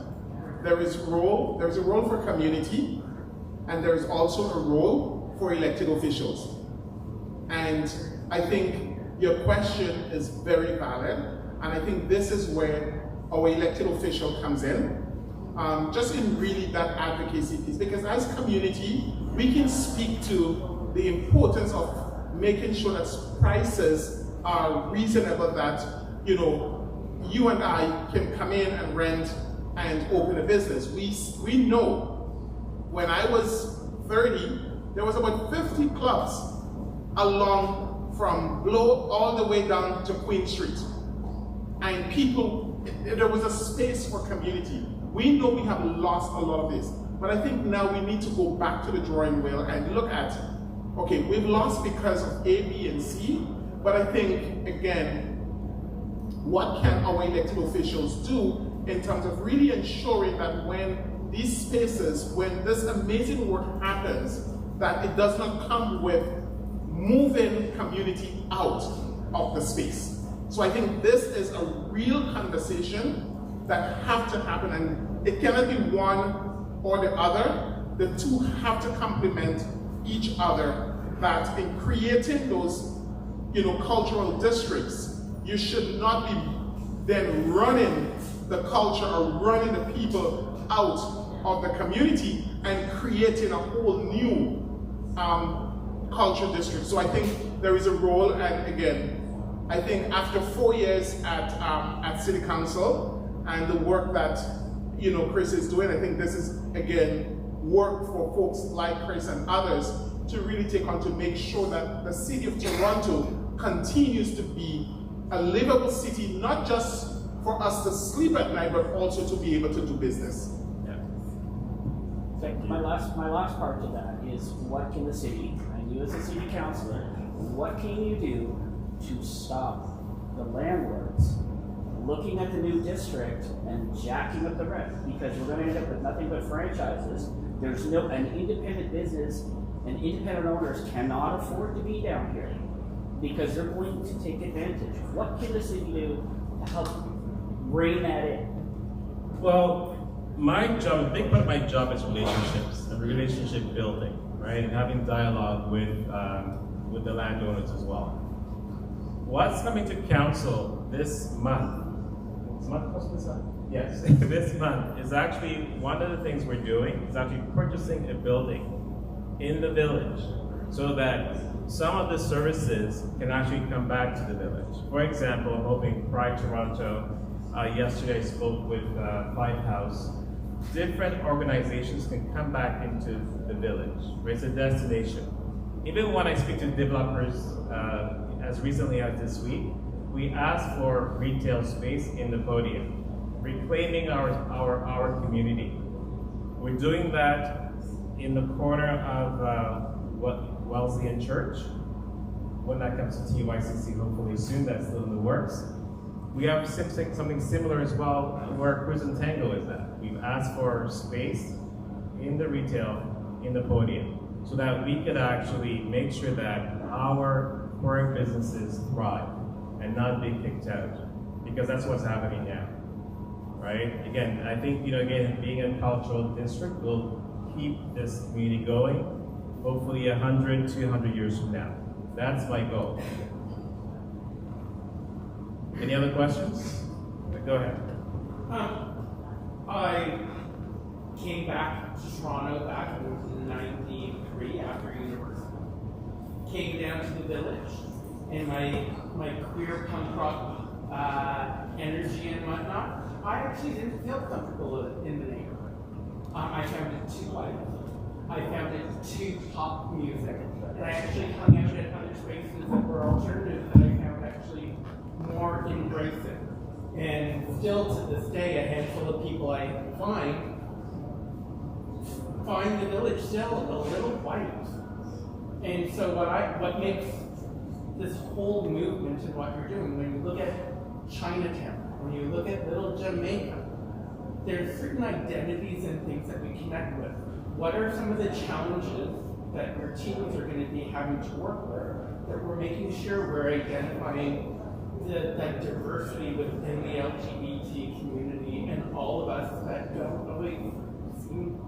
there's a role for community, and there's also a role for elected officials. And I think your question is very valid, and I think this is where our elected official comes in, just in really that advocacy piece, because as community, we can speak to the importance of making sure that prices are reasonable that, you know, you and I can come in and rent and open a business. We know when I was 30, there was about 50 clubs along from Blow all the way down to Queen Street. And people, there was a space for community. We know we have lost a lot of this, but I think now we need to go back to the drawing board and look at, okay, we've lost because of A, B, and C, but I think, again, what can our elected officials do in terms of really ensuring that when these spaces, when this amazing work happens, that it does not come with moving community out of the space. So I think this is a real conversation that have to happen, and it cannot be one or the other. The two have to complement each other, that in creating those, you know, cultural districts, you should not be then running the culture or running the people out of the community and creating a whole new culture district. So I think there is a role, and again, I think after 4 years at City Council and the work that, you know, Chris is doing, I think this is, again, work for folks like Chris and others to really take on to make sure that the city of Toronto continues to be a livable city, not just for us to sleep at night, but also to be able to do business. Yeah. So my last part to that is, what can the city, and you as a city councillor, what can you do to stop the landlords looking at the new district and jacking up the rent? Because we're going to end up with nothing but franchises. There's an independent business, and independent owners cannot afford to be down here because they're going to take advantage. What can the city do to help rein that in? Well, my job, a big part of my job is relationships and relationship building, right? And having dialogue with the landowners as well. What's coming to council this month? This month? Yes, this month is actually one of the things we're doing is actually purchasing a building in the village so that some of the services can actually come back to the village. For example, I'm hoping Pride Toronto, yesterday I spoke with powerhouse. Different organizations can come back into the village. It's a destination. Even when I speak to developers, as recently as this week, we asked for retail space in the podium, reclaiming our community. We're doing that in the corner of Wellesley and Church. When that comes to TYCC, hopefully soon, that's still in the works. We have something similar as well where Cruise and Tango is at. We've asked for space in the retail, in the podium, so that we could actually make sure that our core businesses thrive and not be kicked out, because that's what's happening now, right? Again, I think, you know, again, being a cultural district will keep this community going, hopefully 100, 200 years from now. That's my goal. Any other questions? Go ahead. I came back to Toronto back in '93 after university. Came down to the village, and my queer punk rock energy and whatnot, I actually didn't feel comfortable in the neighborhood. I found it too white. I found it too pop music. And I actually hung out at other spaces that were alternative that I found actually more embracing. And still to this day, a handful of people I find the village still a little white. And so what makes this whole movement and what you're doing, when you look at Chinatown, when you look at Little Jamaica, there's certain identities and things that we connect with. What are some of the challenges that your teams are going to be having to work with, that we're making sure we're identifying that diversity within the LGBT community and all of us that don't always seem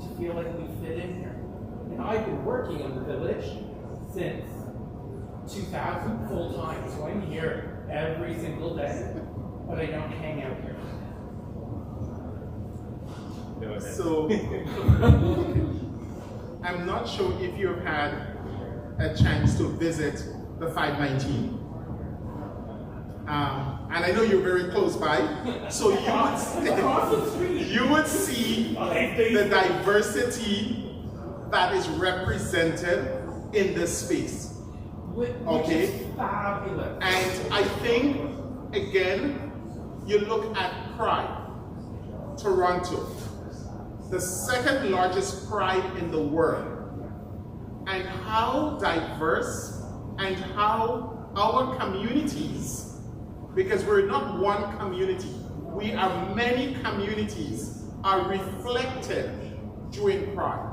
to feel like we fit in here? And I've been working in the village since 2000 full time, so I'm here every single day, but I don't hang out here. So, I'm not sure if you've had a chance to visit the 519. and I know you're very close by, so you would see the diversity that is represented in this space. Okay? Which is fabulous. And I think, again, you look at Pride, Toronto, the second largest pride in the world, and how diverse and how our communities, because we're not one community, we are many communities, are reflected during Pride.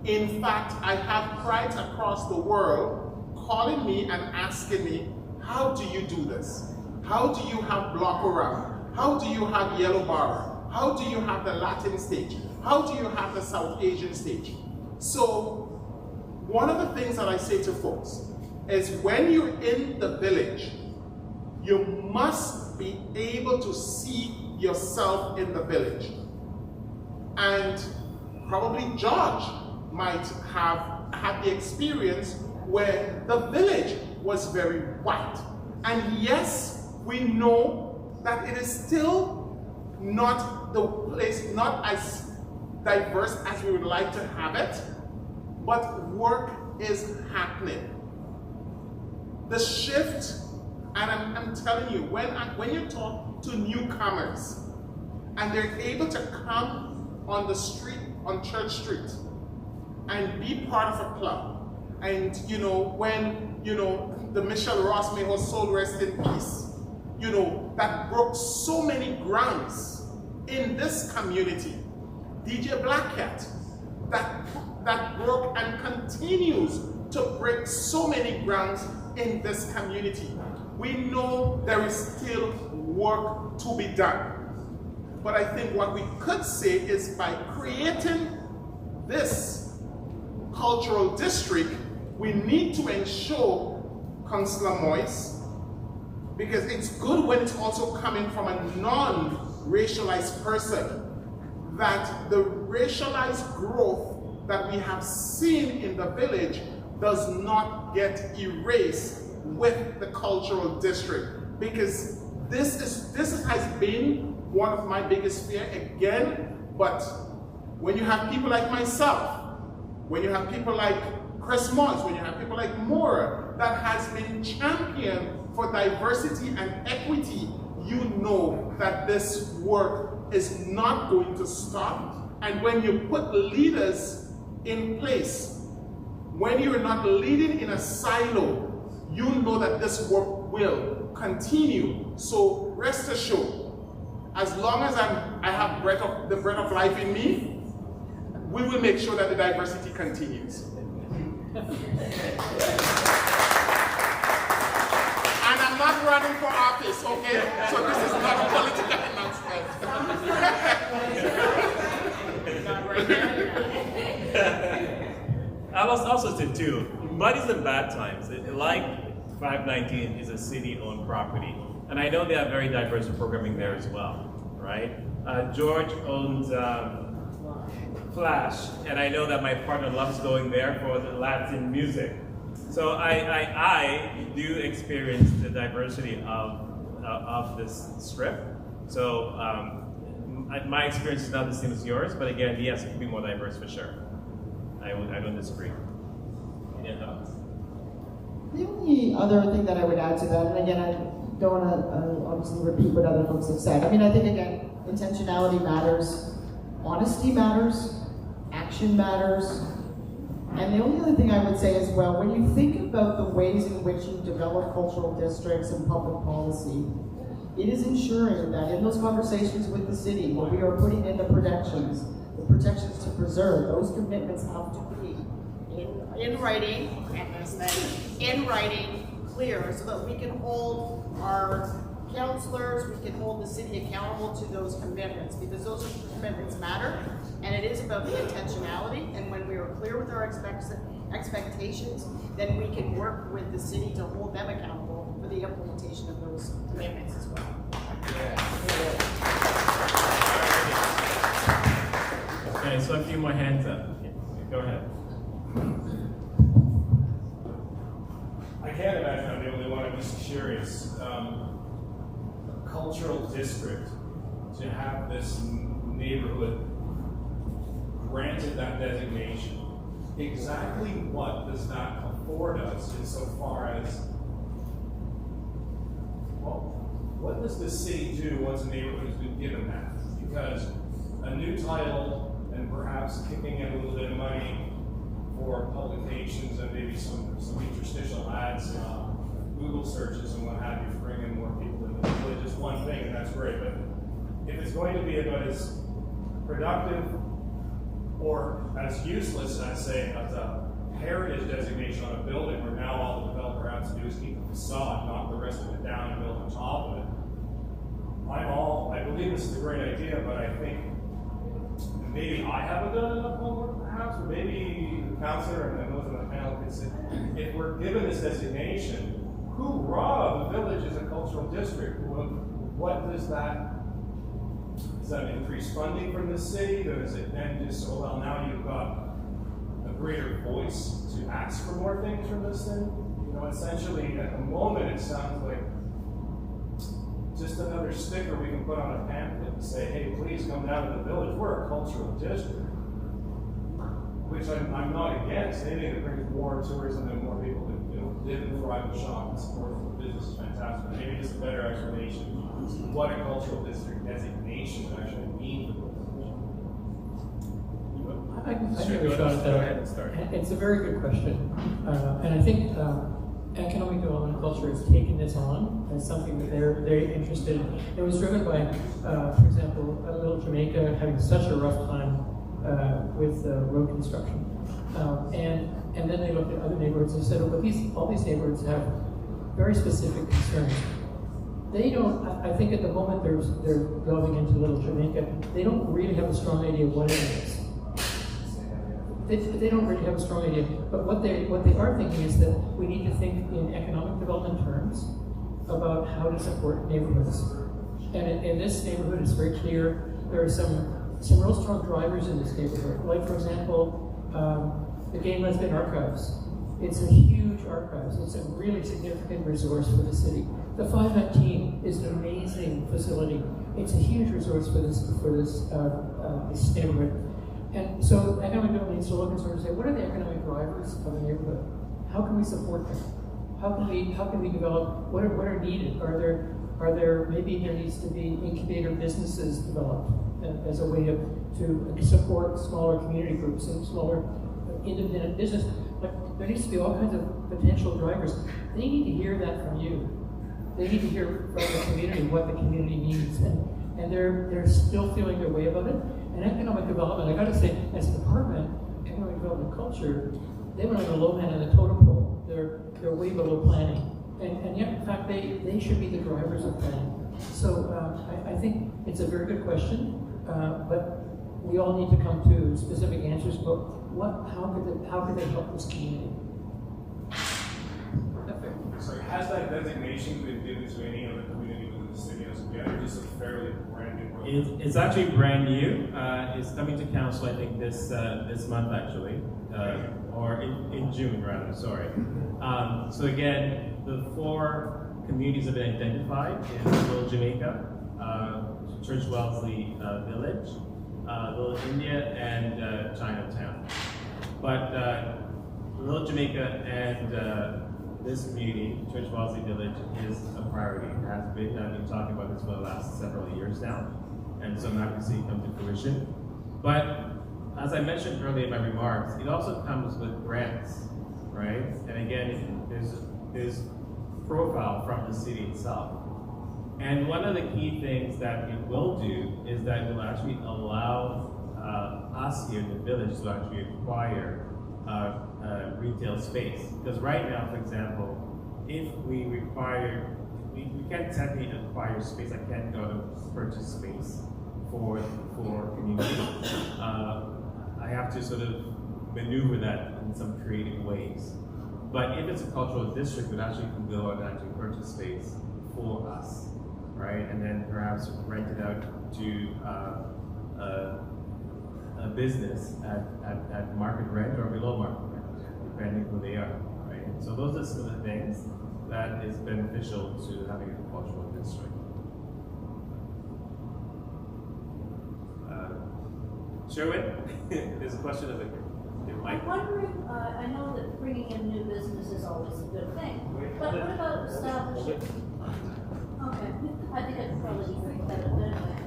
In fact, I have prides across the world calling me and asking me, how do you do this? How do you have Block Around? How do you have Yellow Bar? How do you have the Latin stage? How do you have the South Asian stage? So, one of the things that I say to folks is when you're in the village, you must be able to see yourself in the village. And probably George might have had the experience where the village was very white. And yes, we know that it is still not the place, not as diverse as we would like to have it, but work is happening. The shift, and I'm telling you, when you talk to newcomers, and they're able to come on the street, on Church Street, and be part of a club, and when the Michelle Ross, may her soul rest in peace, that broke so many grounds in this community. DJ Black Cat, that broke and continues to break so many grounds in this community. We know there is still work to be done. But I think what we could say is by creating this cultural district, we need to ensure, Councillor Moyes, because it's good when it's also coming from a non-racialized person, that the racialized growth that we have seen in the village does not get erased with the cultural district. Because this has been one of my biggest fears again, but when you have people like myself, when you have people like Chris Moss, when you have people like Moore, that has been championed for diversity and equity, you know that this work is not going to stop. And when you put leaders in place, when you're not leading in a silo, you know that this work will continue. So rest assured, as long as I have the breath of life in me, we will make sure that the diversity continues. And I'm not running for office, okay? So this is not a political announcement. I was also said too, Buddies in Bad Times, like 519 is a city-owned property. And I know they have very diverse programming there as well, right? George owns Flash, and I know that my partner loves going there for the Latin music. So I do experience the diversity of this strip. So my experience is not the same as yours, but again, yes, it could be more diverse for sure. I don't disagree. Any thoughts? The only other thing that I would add to that, and again, I don't want to obviously repeat what other folks have said. I mean, I think again, intentionality matters, honesty matters, action matters. And the only other thing I would say as well, when you think about the ways in which you develop cultural districts and public policy, it is ensuring that in those conversations with the city, where we are putting in the protections to preserve, those commitments have to be in writing, and this thing, in writing, clear, so that we can hold our councillors, we can hold the city accountable to those commitments, because those commitments matter, and it is about the intentionality, and when we are clear with our expectations, then we can work with the city to hold them accountable for the implementation of those commitments as well. Okay, so a few more hands up. Go ahead. I can't imagine I'm the only one. just curious. A cultural district, to have this neighborhood granted that designation, exactly what does that afford us insofar as, well, what does the city do once a neighborhood has been given that? Because a new title and perhaps kicking in a little bit of money for publications and maybe some interstitial ads, Google searches and what have you, bring in more people into the village is one thing, and that's great. But if it's going to be about as productive or as useless as, say, as a heritage designation on a building where now all the developer has to do is keep the facade, knock the rest of it down and build on top of it, I believe this is a great idea, but I think maybe I haven't done enough homework perhaps, or maybe the counselor and those on the panel could say, if we're given this designation, hoorah, the village is a cultural district. What does that, does that increase funding from the city? Does it then just, oh well, now you've got a greater voice to ask for more things from this thing? You know, essentially at the moment it sounds like just another sticker we can put on a pamphlet and say, hey, please come down to the village. We're a cultural district. Which I'm not against. Anything that brings more tourism and more people that live and thrive and shop and support the business is fantastic. Maybe just a better explanation of what a cultural district designation would actually mean for the village. I can take a shot at that. It's a very good question. And I think economic development culture has taken this on as something that they're very interested in. It was driven by, for example, Little Jamaica having such a rough time with road construction. And then they looked at other neighborhoods and said, oh, but all these neighborhoods have very specific concerns. They don't, I think at the moment they're delving into Little Jamaica, they don't really have a strong idea of what it is. They don't really have a strong idea, but what they are thinking is that we need to think in economic development terms about how to support neighborhoods. And in this neighborhood, it's very clear there are some real strong drivers in this neighborhood. Like, for example, the Gay and Lesbian Archives. It's a huge archives. It's a really significant resource for the city. The 519 is an amazing facility. It's a huge resource for this neighborhood. And so economic development needs to look and sort of say, what are the economic drivers of a neighborhood? How can we support them? How can we develop, what are needed? Are there maybe there needs to be incubator businesses developed as a way to support smaller community groups and smaller independent business. Like, there needs to be all kinds of potential drivers. They need to hear that from you. They need to hear from the community what the community needs. And they're still feeling their way about it. And economic development, I gotta say, as a department, economic development culture, they went on the low end of the totem pole. They're way below planning. And yet, in fact, they should be the drivers of planning. So I think it's a very good question, but we all need to come to specific answers about how could they help this community? Sorry, has that designation been given to any other community within the city as of yet, or just a fairly brand new program? It's actually brand new. It's coming to council, I think, this month actually, or in June rather. Sorry. So again, the 4 communities have been identified in Little Jamaica, Church-Wellesley Village, Little India, and Chinatown. But Little Jamaica and this community, Church-Wellesley Village, is a priority. It has been. I've been talking about this for the last several years now, and so I'm happy to see it come to fruition. But as I mentioned earlier in my remarks, it also comes with grants, right? And again, there's profile from the city itself. And one of the key things that it will do is that it will actually allow us here in the village to actually acquire retail space. Because right now, for example, if we require, we can't technically acquire space. I can't go to purchase space for community. I have to sort of maneuver that in some creative ways. But if it's a cultural district, it actually can go out and actually purchase space for us, right? And then perhaps rent it out to a business at market rent or below market rent, depending who they are, right? So those are some of the things that is beneficial to having a cultural district. Sherwin, there's a question of the mic. I'm wondering, I know that bringing in new business is always a good thing, but what about establishing? Okay, I think I could probably think that anyway.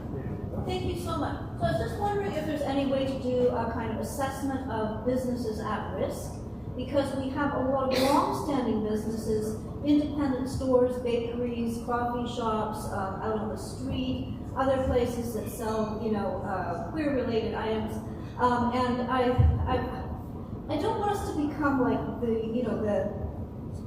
Thank you so much. So I was just wondering if there's any way to do a kind of assessment of businesses at risk, because we have a lot of long-standing businesses, independent stores, bakeries, coffee shops, out on the street, other places that sell, queer-related items, and I don't want us to become like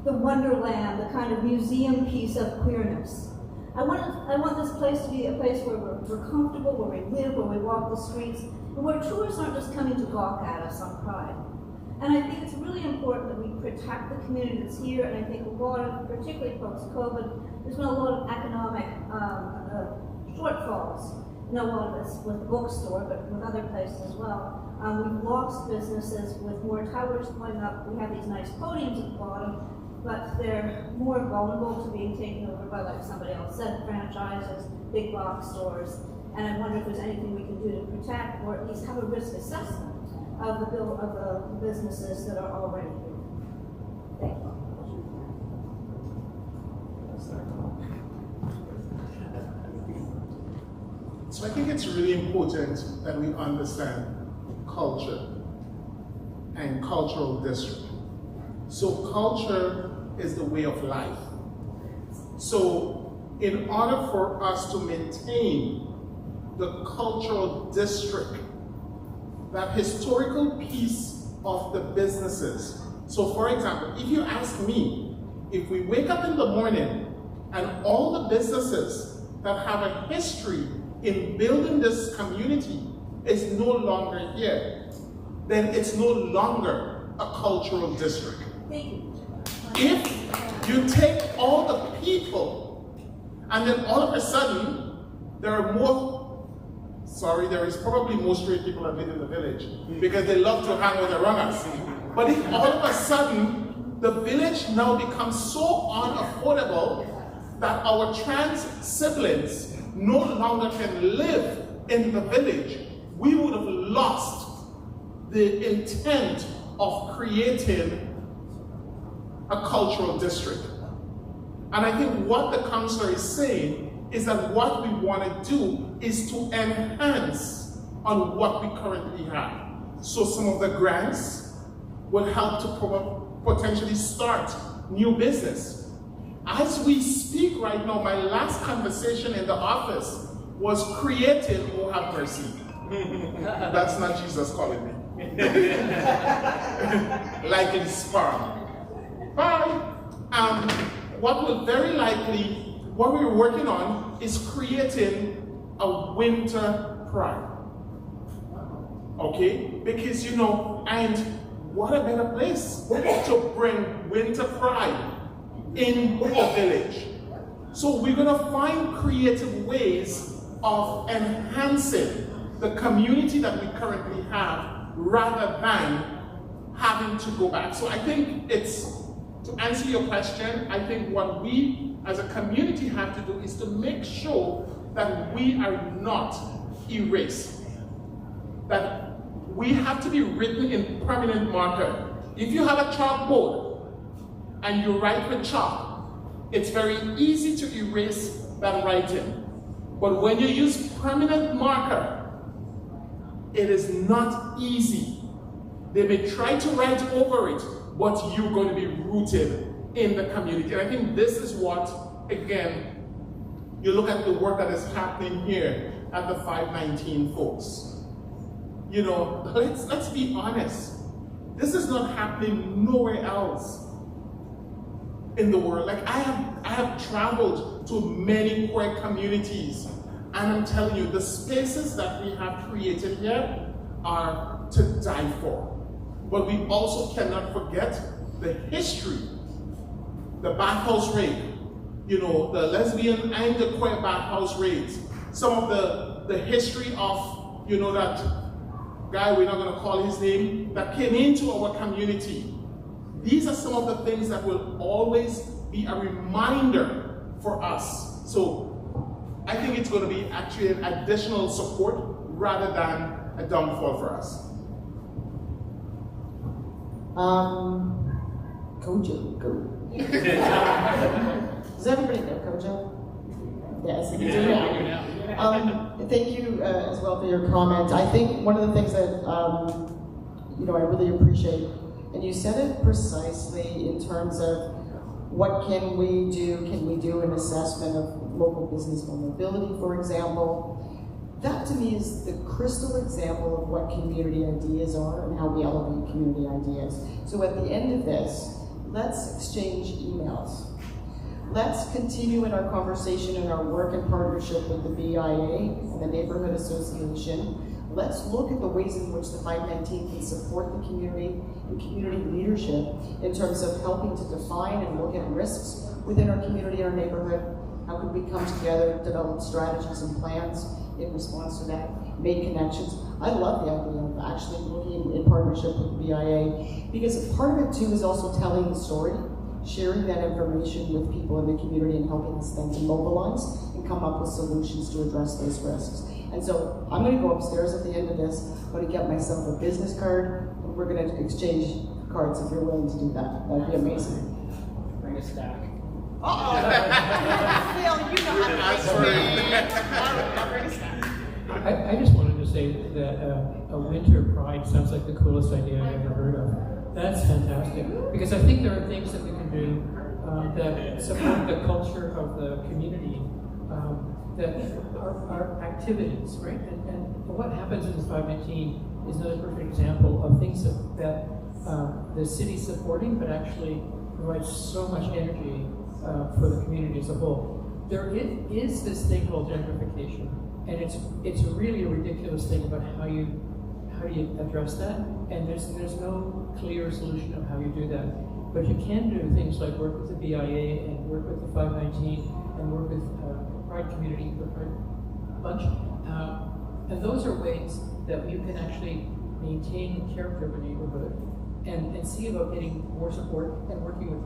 the wonderland, the kind of museum piece of queerness. I want this place to be a place where we're comfortable, where we live, where we walk the streets, and where tourists aren't just coming to gawk at us on Pride. And I think it's really important that we protect the community that's here, and I think a lot of, particularly post-COVID, there's been a lot of economic shortfalls. A lot of it's with the bookstore, but with other places as well. We've lost businesses with more towers going up. We have these nice podiums at the bottom, but they're more vulnerable to being taken over by, like somebody else said, franchises, big box stores. And I wonder if there's anything we can do to protect, or at least have a risk assessment of the businesses that are already here. Thank you. So I think it's really important that we understand culture and cultural district. So culture is the way of life. So in order for us to maintain the cultural district, that historical piece of the businesses. So for example, if you ask me, if we wake up in the morning and all the businesses that have a history in building this community is no longer here, then it's no longer a cultural district. Thank you. If you take all the people and then all of a sudden there are there is probably more straight people that live in the village because they love to hang with around us. But if all of a sudden the village now becomes so unaffordable that our trans siblings no longer can live in the village, we would have lost the intent of creating a cultural district. And I think what the councillor is saying is that what we want to do is to enhance on what we currently have. So some of the grants will help to potentially start new business. As we speak right now, my last conversation in the office was creating, oh have mercy. That's not Jesus calling me. Like in sperm. Bye. What will very likely, what we're working on is creating a winter pride. Okay? Because and what a better place to bring winter pride in a village. So we're going to find creative ways of enhancing the community that we currently have rather than having to go back. So I think to answer your question, I think what we as a community have to do is to make sure that we are not erased. That we have to be written in permanent marker. If you have a chalkboard and you write with chalk, it's very easy to erase that writing. But when you use permanent marker, it is not easy. They may try to write over it, but you're going to be rooted in the community. And I think this is what, again, you look at the work that is happening here at the 519 folks. Let's be honest. This is not happening nowhere else in the world. Like I have traveled to many queer communities, and I'm telling you, the spaces that we have created here are to die for. But we also cannot forget the history, the bathhouse rape, the lesbian and the queer bathhouse raids, some of the history of, that guy, we're not going to call his name, that came into our community, These are some of the things that will always be a reminder for us. So I think it's going to be actually an additional support rather than a downfall for us. Kojo, go. Does everybody know Kojo? Yes, you do now. Thank you as well for your comment. I think one of the things that I really appreciate, and you said it precisely in terms of what can we do? Can we do an assessment of local business vulnerability, for example? That to me is the crystal example of what community ideas are and how we elevate community ideas. So at the end of this, let's exchange emails. Let's continue in our conversation and our work in partnership with the BIA and the Neighborhood Association. Let's look at the ways in which the 519 can support the community and community leadership in terms of helping to define and look at risks within our community, our neighborhood. How could we come together, develop strategies and plans in response to that, make connections? I love the idea of actually looking in partnership with the BIA, because part of it too is also telling the story, sharing that information with people in the community and helping us then to mobilize and come up with solutions to address those risks. And so I'm going to go upstairs at the end of this, I'm going to get myself a business card, and we're going to exchange cards if you're willing to do that. That'd be amazing. Bring a stack. Uh-oh! Phil, you know how to ask me. I'll bring a stack. I just wanted to say that a winter pride sounds like the coolest idea I've ever heard of. That's fantastic, because I think there are things that we can do that support the culture of the community, that are activities, right? And what happens in this 519 is another perfect example of things that the city's supporting, but actually provides so much energy for the community as a whole. There is this thing called gentrification, and it's really a ridiculous thing about how you address that, and there's no clear solution of how you do that. But you can do things like work with the BIA and work with the 519 and work with Pride Community, the Pride Bunch, and those are ways that you can actually maintain the character of a neighborhood and see about getting more support and working with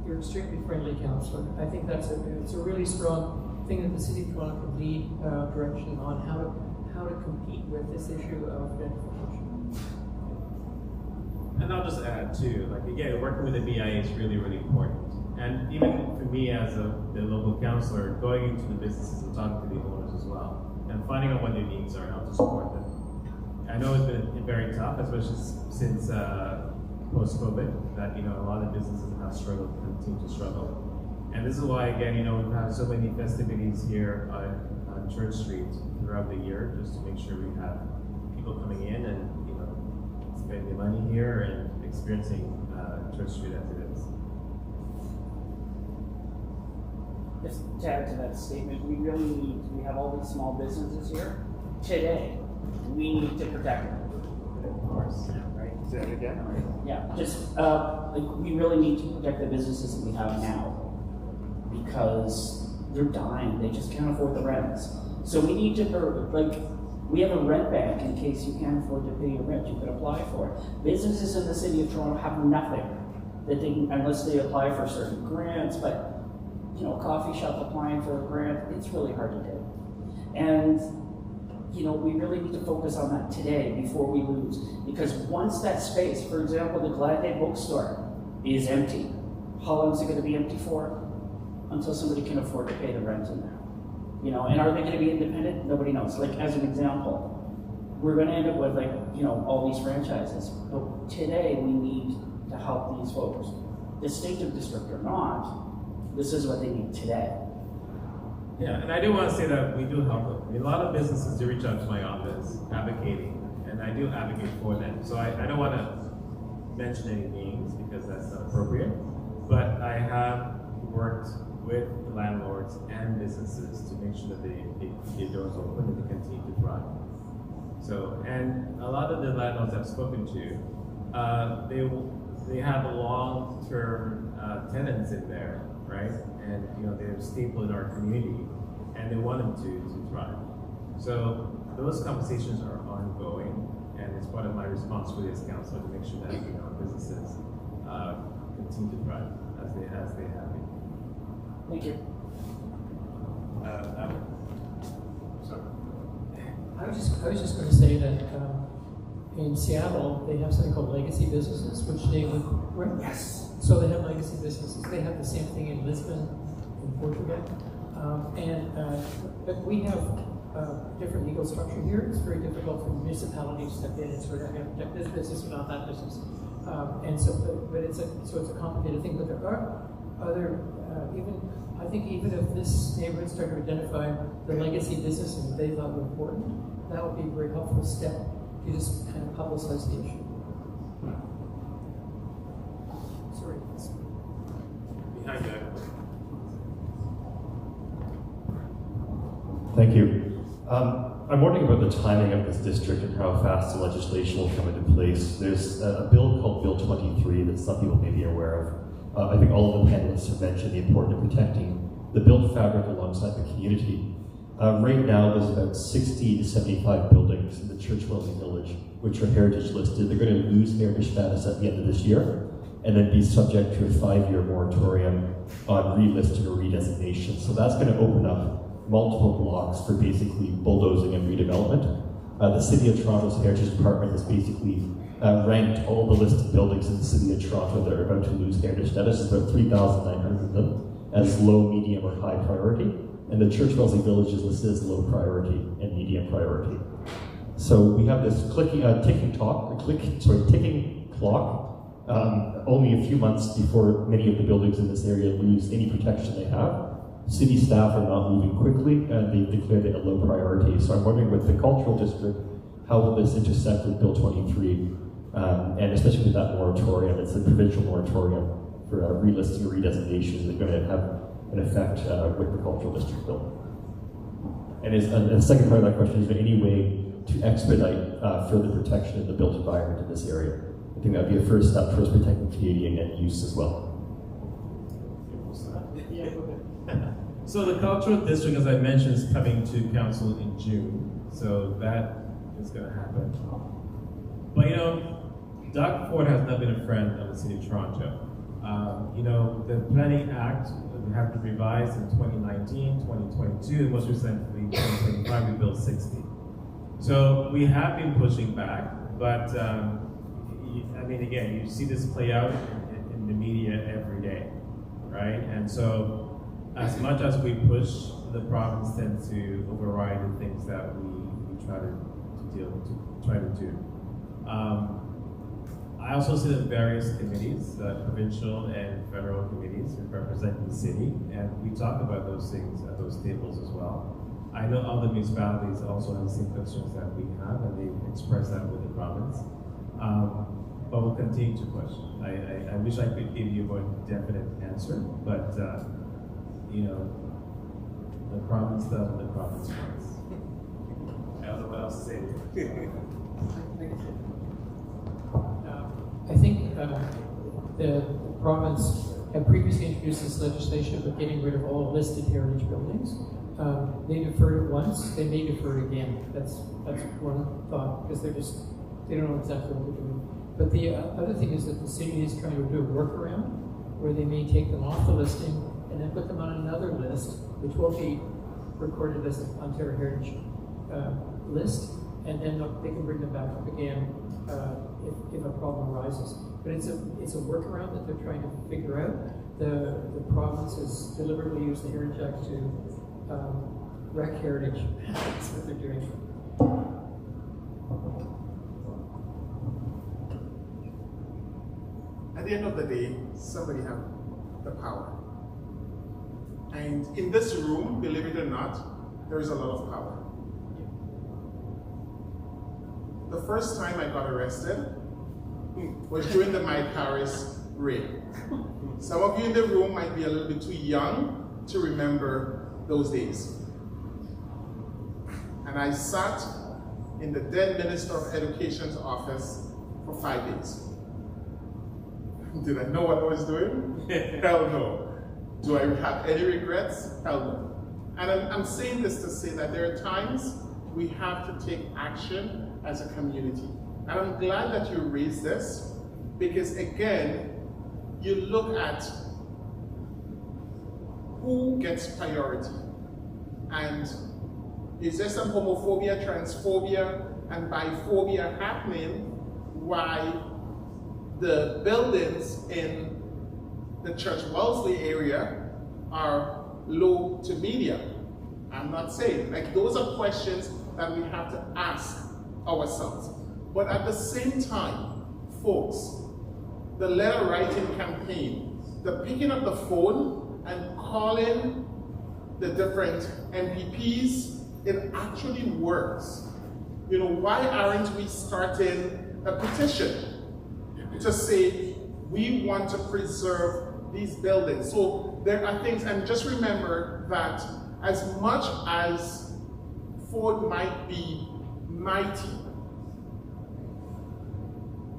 your extremely friendly councillor. I think it's a really strong thing that the City of Toronto can lead direction on how to compete with this issue of gentrification. And I'll just add too, like again, working with the BIA is really, really important. And even for me as the local councillor, going into the businesses and talking to the owners as well, and finding out what their needs are and how to support them. I know it's been very tough, especially since post-COVID, that a lot of businesses have struggled, continue to struggle. And this is why, again, we've had so many festivities here on Church Street throughout the year, just to make sure we have people coming in and spending money here and experiencing Church Street as it is. Just to add to that statement, we have all these small businesses here. Today, we need to protect them. Of course, right? Say that again? Yeah, just we really need to protect the businesses that we have now, because they're dying. They just can't afford the rents. So we need to, we have a rent bank in case you can't afford to pay your rent. You could apply for it. Businesses in the City of Toronto have nothing that they can, unless they apply for certain grants. But coffee shop applying for a grant, it's really hard to do. And we really need to focus on that today before we lose. Because once that space, for example, the Glad Day bookstore is empty, how long is it going to be empty for? Until somebody can afford to pay the rent in there. And are they going to be independent? Nobody knows. Like, as an example, we're going to end up with all these franchises. But today we need to help these folks. Distinctive district or not, this is what they need today. Yeah, and I do want to say that we do help them. A lot of businesses do reach out to my office advocating, and I do advocate for them. So I don't want to mention any names because that's not appropriate, but I have worked with the landlords and businesses to make sure that they keep doors open and they continue to thrive. So, and a lot of the landlords I've spoken to, they have long-term tenants in there, right? And they're a staple in our community, and they want them to thrive. So those conversations are ongoing, and it's part of my responsibility as councillor to make sure that businesses continue to thrive as they have been. Thank you. Sorry. I was just going to say that in Seattle, they have something called legacy businesses, which they would run. Yes. So they have legacy businesses. They have the same thing in Lisbon, in Portugal. But we have different legal structure here. It's very difficult for municipalities to step in and sort of have this business or not that business. But it's a complicated thing. But there are other, I think even if this neighborhood started to identify the legacy businesses that they thought were important, that would be a very helpful step to just kind of publicize the issue. Sorry. Behind that. Thank you. I'm wondering about the timing of this district and how fast the legislation will come into place. There's a bill called Bill 23 that some people may be aware of. I think all of the panelists have mentioned the importance of protecting the built fabric alongside the community. Right now, there's about 60 to 75 buildings in the Church-Wellesley Village, which are heritage listed. They're going to lose heritage status at the end of this year, and then be subject to a 5-year moratorium on relisting or redesignation. So that's going to open up multiple blocks for basically bulldozing and redevelopment. The City of Toronto's Heritage Department has basically ranked all the listed buildings in the City of Toronto that are about to lose heritage status, about 3,900 of them, as low, medium, or high priority. And the Church-Wellesley Village is listed as low priority and medium priority. So we have this ticking clock, only a few months before many of the buildings in this area lose any protection they have. City staff are not moving quickly, and they've declared it a low priority. So I'm wondering, with the cultural district, how will this intersect with Bill 23? And especially with that moratorium, it's a provincial moratorium for relisting or redesignation. Is it going to have an effect with the cultural district bill? And the second part of that question, is there any way to expedite further protection of the built environment in this area? I think that would be a first step towards protecting Canadian end use as well. So the cultural district, as I mentioned, is coming to council in June. So that is going to happen. But you know, Doug Ford has not been a friend of the City of Toronto. You know, the Planning Act, we have to revise in 2019, 2022, and most recently 2025, we Bill 60. So we have been pushing back, but I mean, again, you see this play out in the media every day, right? And so, as much as we push, the province tends to override the things that we try to do. I also sit in various committees, provincial and federal committees representing the city, and we talk about those things at those tables as well. I know other municipalities also have the same concerns that we have, and they express that with the province. But we'll continue to push. I wish I could give you a more definite answer, but you know, the province does what the province wants. I don't know what else to say. I think the province had previously introduced this legislation about getting rid of all listed heritage buildings. They deferred it once, they may defer it again. That's one thought, because they don't know exactly what they're doing. But the other thing is that the city is trying to do a workaround where they may take them off the listing and then put them on another list, which will be recorded as an Ontario Heritage list, and then they can bring them back up again if a problem arises. But it's a workaround that they're trying to figure out. The province has deliberately used the Heritage Act to wreck heritage. That's what they're doing. At the end of the day, somebody has the power. And in this room, believe it or not, there is a lot of power. The first time I got arrested was during the Mike Harris raid. Some of you in the room might be a little bit too young to remember those days. And I sat in the then Minister of Education's office for 5 days. Did I know what I was doing? Hell no. Do I have any regrets? Hell no. And I'm saying this to say that there are times we have to take action as a community. And I'm glad that you raised this, because again, you look at who gets priority. And is there some homophobia, transphobia, and biphobia happening why the buildings in the Church-Wellesley area are low to medium? I'm not saying. Like, those are questions that we have to ask ourselves. But at the same time, folks, the letter writing campaign, the picking up the phone and calling the different MPPs, it actually works. You know, why aren't we starting a petition to say we want to preserve these buildings? So there are things, and just remember that as much as Ford might be mighty,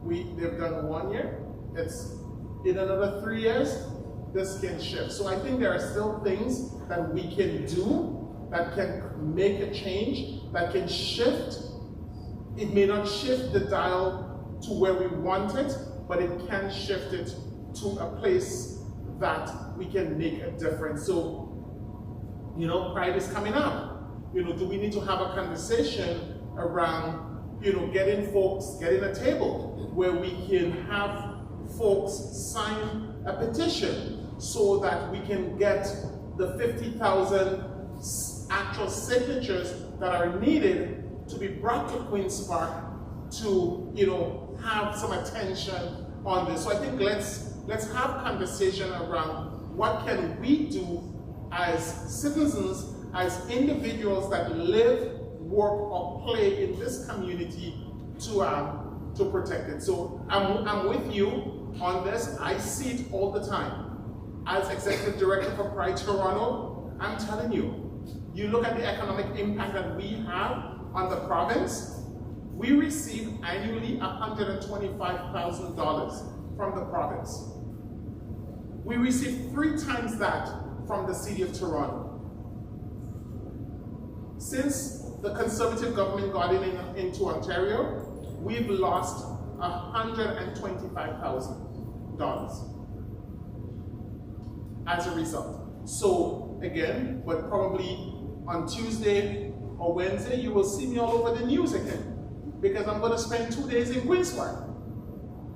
they've done 1 year, it's in another 3 years, this can shift. So I think there are still things that we can do that can make a change, that can shift. It may not shift the dial to where we want it, but it can shift it to a place that we can make a difference. So, you know, Pride is coming up. You know, do we need to have a conversation around, you know, getting a table where we can have folks sign a petition so that we can get the 50,000 actual signatures that are needed to be brought to Queen's Park to, you know, have some attention on this. So I think let's have conversation around what can we do as citizens, as individuals that live, work, or play in this community to protect it. So I'm with you on this. I see it all the time. As Executive Director for Pride Toronto, I'm telling you, you look at the economic impact that we have on the province, we receive annually $125,000 from the province. We receive 3 times that from the City of Toronto. Since the Conservative government got into Ontario, we've lost $125,000 as a result. So again, but probably on Tuesday or Wednesday, you will see me all over the news again, because I'm going to spend 2 days in Queen's Park,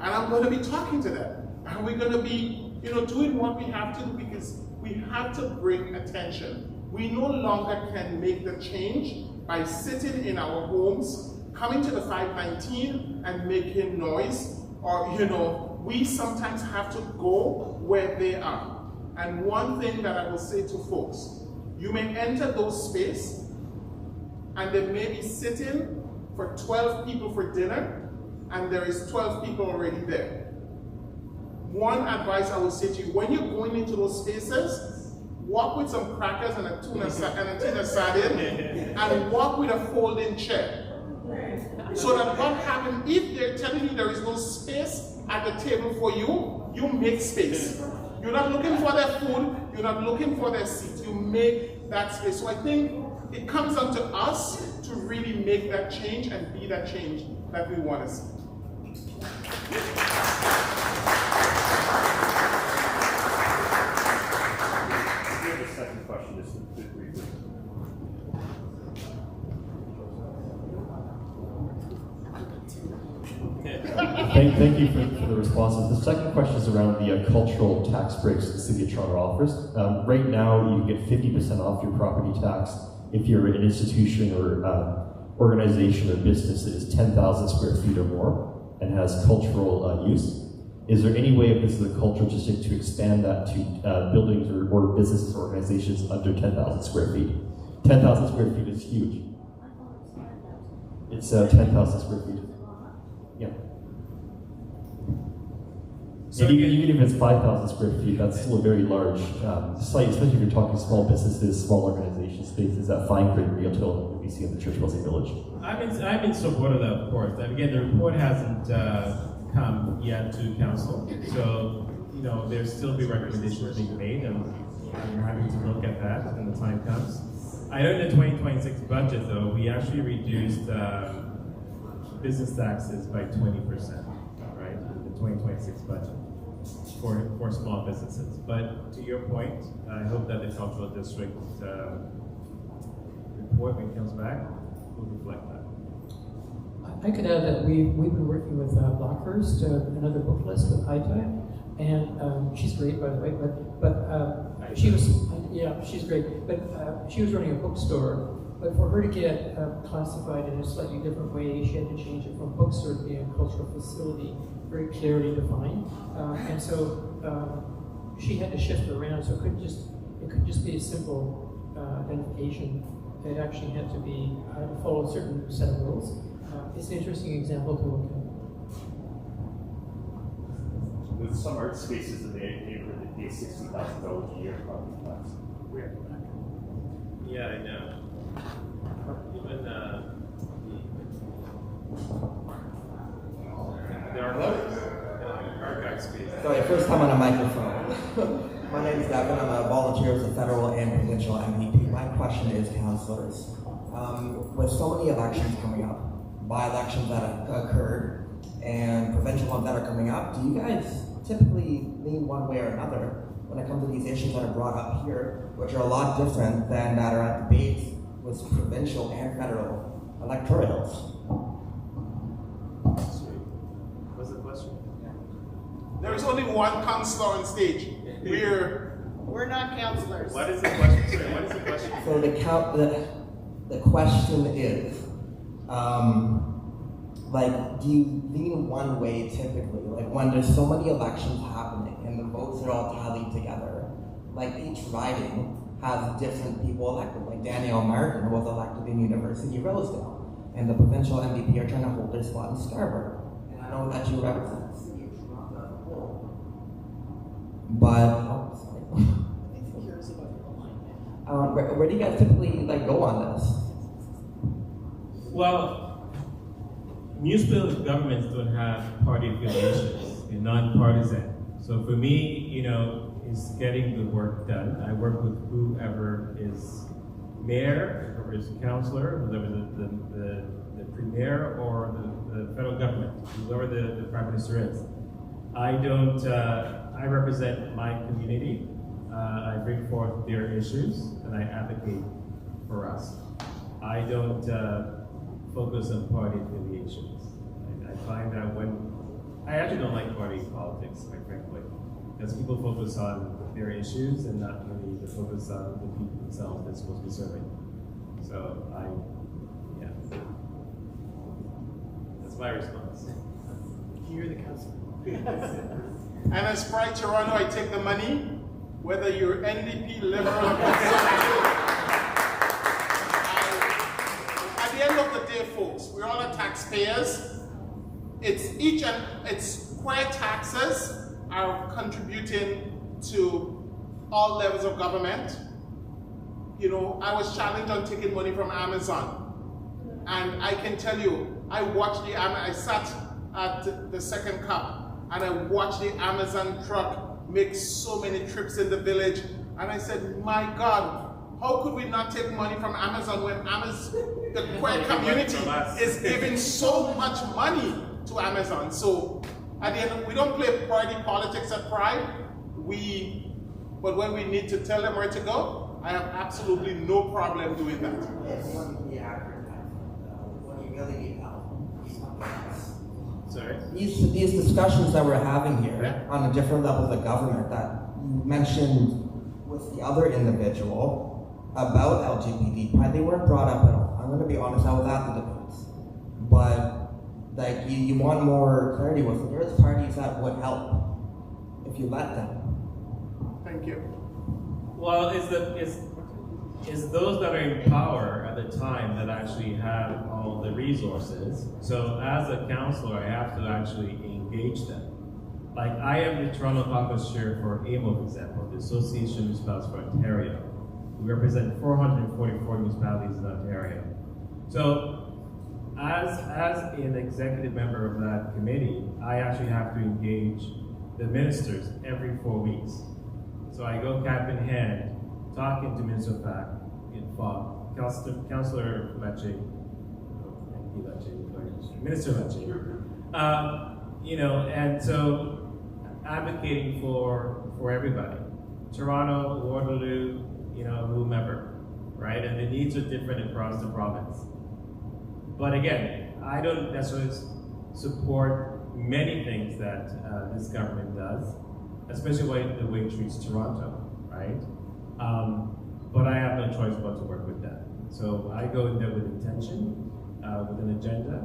and I'm going to be talking to them, and we're going to be, you know, doing what we have to do, because we have to bring attention. We no longer can make the change by sitting in our homes, coming to the 519 and making noise, or, you know, we sometimes have to go where they are. And one thing that I will say to folks, you may enter those spaces and they may be sitting for 12 people for dinner, and there is 12 people already there. One advice I will say to you, when you're going into those spaces, walk with some crackers and a tuna sardine, and walk with a folding chair. So that what happens, if they're telling you there is no space at the table for you, you make space. You're not looking for their food, you're not looking for their seats, you make that space. So I think it comes down to us to really make that change and be that change that we want to see. Here's the second question, just briefly. Thank you for the responses. The second question is around the cultural tax breaks the City of Toronto offers. Right now, you can get 50% off your property tax if you're an institution or organization or business that is 10,000 square feet or more and has cultural use. Is there any way, if this is a cultural district, to expand that to buildings or businesses or organizations under 10,000 square feet? 10,000 square feet is huge. It's 10,000 square feet. Yeah. So and even if it's 5,000 square feet, that's still a very large site, especially if you're talking small businesses, small organizations, spaces, that fine grained retail that we see in the Church-Wellesley Village. I'm in support of that, of course. And again, the report hasn't come yet to council, so you know there'll still be recommendations being made, and I'm happy to look at that when the time comes. I know in the 2026 budget, though, we actually reduced business taxes by 20%, right? In the 2026 budget for for small businesses. But to your point, I hope that the cultural district report, when it comes back, will reflect that. I could add that we've been working with Blackhurst, another book list with High Tide, and she's great, by the way. But she was, she's great. But she was running a bookstore. But for her to get classified in a slightly different way, she had to change it from bookstore to being a cultural facility, very clearly defined. And so she had to shift around. So it couldn't just be a simple identification. It actually had to follow a certain set of rules. It's an interesting example to look at. With some art spaces in the neighborhood that pay $60,000 a year property tax. Yeah, I know. Even there are loads archive spaces. Sorry, first time on a microphone. My name is Devin. I'm a volunteer as a federal and provincial MVP. My question is, councillors, with so many elections coming up, by-elections that have occurred, and provincial ones that are coming up, do you guys typically lean one way or another when it comes to these issues that are brought up here, which are a lot different than that are at debates with provincial and federal electorals? What's the question? There is only one councillor on stage. We're not councillors. What is the question? Sorry, what is the question? So the question is, do you lean one way typically? Like when there's so many elections happening and the votes are all tallied together, like each riding has different people elected. Like Danielle Martin was elected in University of Rosedale, and the provincial MVP are trying to hold their spot in Scarborough. And I know that you represent the city of Toronto as a whole. But where do you guys typically go on this? Well, municipal governments don't have party affiliations. They're non-partisan. So for me, is getting the work done. I work with whoever is mayor, whoever is councillor, whoever the premier or the federal government, whoever the prime minister is. I represent my community. I bring forth their issues and I advocate for us. I don't focus on party affiliations. I find that I actually don't like party politics, quite frankly, because people focus on their issues and not really the focus on the people themselves they're supposed to be serving. So that's my response. You're the council. And as Pride Toronto, I take the money, whether you're NDP, Liberal, or at the end of the day, folks, we're all taxpayers. It's where taxes are contributing to all levels of government. I was challenged on taking money from Amazon. And I can tell you, I sat at the second cup and I watched the Amazon truck make so many trips in the village. And I said, my God, how could we not take money from Amazon when the queer community is giving so much money to Amazon? So at the end, we don't play party politics at Pride. But when we need to tell them where to go, I have absolutely no problem doing that. When you really need help. Sorry? These discussions that we're having here on the different levels of government that you mentioned with the other individual about LGBT pride, they weren't brought up at all. I'm going to be honest, I was at the debates. But you want more clarity with it. There's parties that would help if you let them. Thank you. Well, is those that are in power at the time that actually have all the resources. So as a councillor, I have to actually engage them. Like I am the Toronto caucus chair for AMO, for example, the Association of Municipalities for Ontario. We represent 444 municipalities in Ontario. So as an executive member of that committee, I actually have to engage the ministers every 4 weeks. So I go cap in hand, talking to Minister of Fact, Councillor Lecce, Minister Lecce, and so advocating for everybody. Toronto, Waterloo, whomever, right? And the needs are different across the province. But again, I don't necessarily support many things that this government does, especially the way it treats Toronto, right? But I have no choice but to work with that. So I go in there with intention, with an agenda,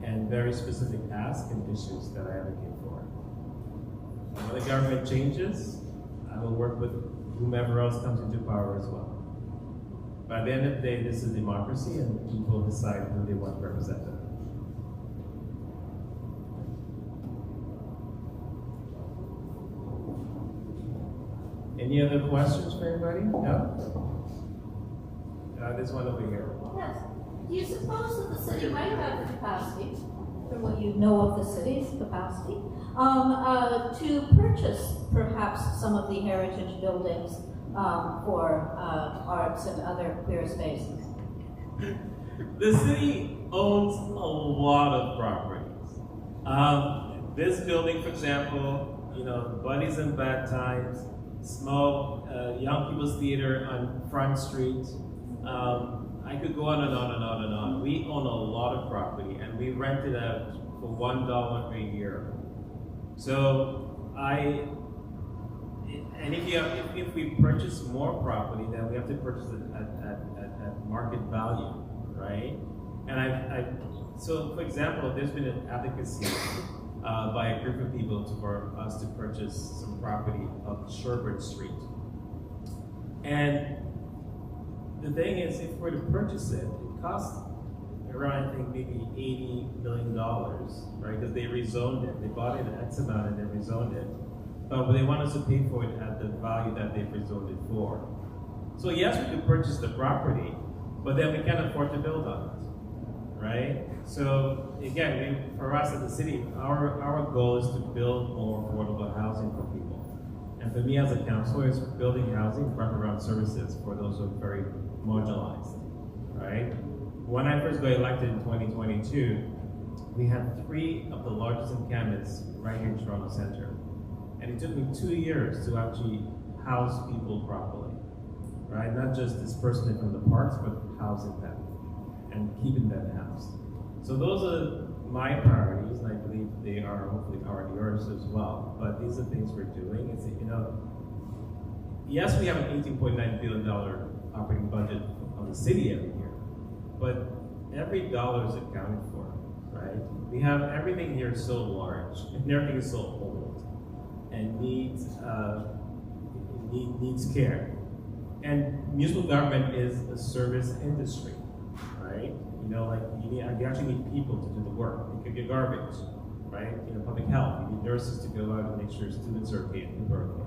and very specific asks and issues that I advocate for. And when the government changes, I will work with whomever else comes into power as well. But at the end of the day, this is democracy, and people decide who they want to represent them. Any other questions for anybody? No? This one over here. Yes. Do you suppose that the city might have the capacity, from what you know of the city's capacity, to purchase perhaps some of the heritage buildings for arts and other queer spaces? The city owns a lot of properties. This building, for example, Buddies in Bad Times, small young people's theater on Front Street. I could go on and on and on and on. We own a lot of property, and we rent it out for $1 a year. So if we purchase more property, then we have to purchase it at market value, right? And so for example, there's been an advocacy by a group of people for us to purchase some property of Sherwood Street. And the thing is, if we're to purchase it, it costs around, I think, maybe $80 million, right? Because they rezoned it. They bought it at X amount and they rezoned it. But they want us to pay for it at the value that they've rezoned it for. So yes, we could purchase the property, but then we can't afford to build on it, right? So again, for us as a city, our goal is to build more affordable housing for people. And for me as a councillor, it's building housing, wraparound services for those who are very marginalized, right? When I first got elected in 2022, we had 3 of the largest encampments right here in Toronto Centre. And it took me 2 years to actually house people properly, right? Not just dispersing them from the parks, but housing them and keeping them housed. So those are my priorities, and I believe they are hopefully are yours as well. But these are things we're doing. It's, yes, we have an $18.9 billion operating budget of the city every year, but every dollar is accounted for, right? We have everything here so large, and everything is so old, and needs care. And municipal government is a service industry, right? You actually need people to do the work. You could get garbage, right? Public health. You need nurses to go out and make sure students are okay and people are okay.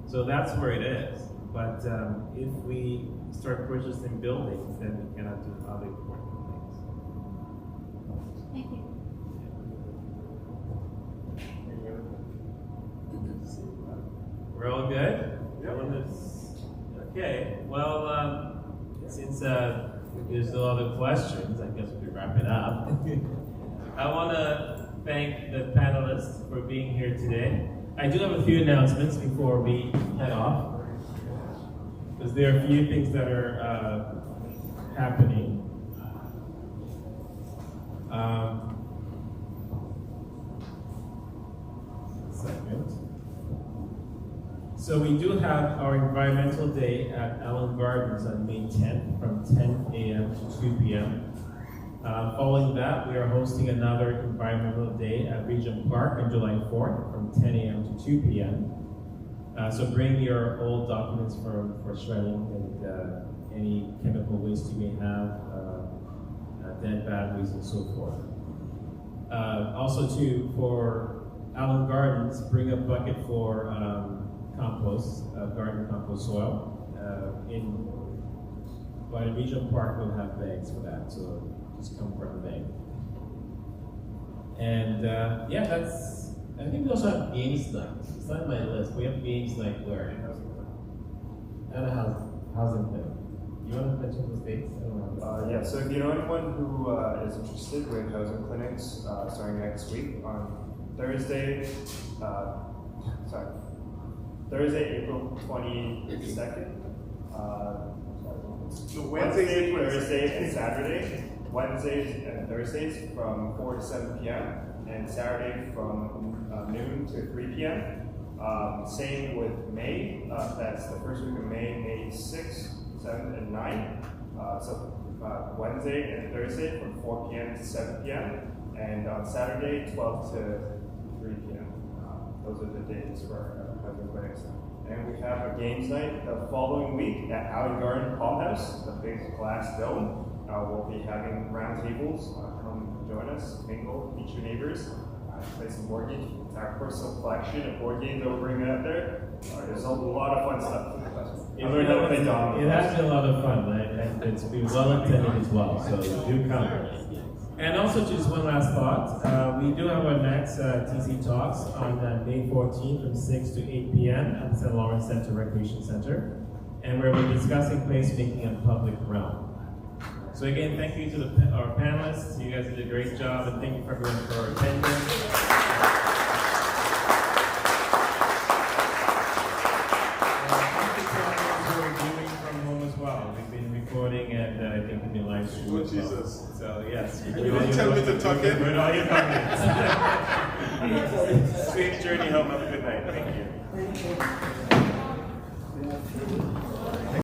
So that's where it is. But if we start purchasing buildings, then we cannot do other important things. Thank you. We're all good? Okay. Well, since there's no other questions, I guess we could wrap it up. I want to thank the panelists for being here today. I do have a few announcements before we head off, because there are a few things that are happening. So we do have our environmental day at Allen Gardens on May 10th from 10 a.m. to 2 p.m. Following that, we are hosting another environmental day at Regent Park on July 4th from 10 a.m. to 2 p.m. So bring your old documents for shredding and any chemical waste you may have, dead batteries and so forth. Also too, for Allen Gardens, bring a bucket for compost, garden compost soil. By the Regent Park, we'll have bags for that, so just come for a bag. And yeah, I think we also have games night. It's not on my list. We have games night where? At a housing thing. You want to mention the dates? I don't know. Yeah, so if you know anyone who is interested, we have housing clinics starting next week on Thursday, Thursday, April 22nd. So Wednesday, Thursday, and Saturday. Wednesdays and Thursdays from 4 to 7 p.m. and Saturday from noon to 3 p.m. Same with May. That's the first week of May 6th, 7th, and 9th. Wednesday and Thursday from 4 p.m. to 7 p.m. and on Saturday 12 to 3 p.m. Those are the dates for Husband Weddings. And we have a games night the following week at Alley Garden Powerhouse, the big glass dome. We'll be having round tables. Come join us, mingle, meet your neighbors, play some board games. It's our personal collection of board games that we're bringing out there. There's a lot of fun stuff. It has been a lot of fun, right? And it's been well attended as well, so do come. And also, just one last thought. We do have our next TC Talks on May 14th from 6 to 8 p.m. at the St. Lawrence Center Recreation Center, and where we're discussing placemaking in public realm. So again, thank you to our panelists. You guys did a great job, and thank you for everyone for attending. Recording and I think it'll be live stream. Oh, Jesus. So, yes. You didn't tell me to tuck in? With all your comments. Sweet journey home. Have a good night. Thank you.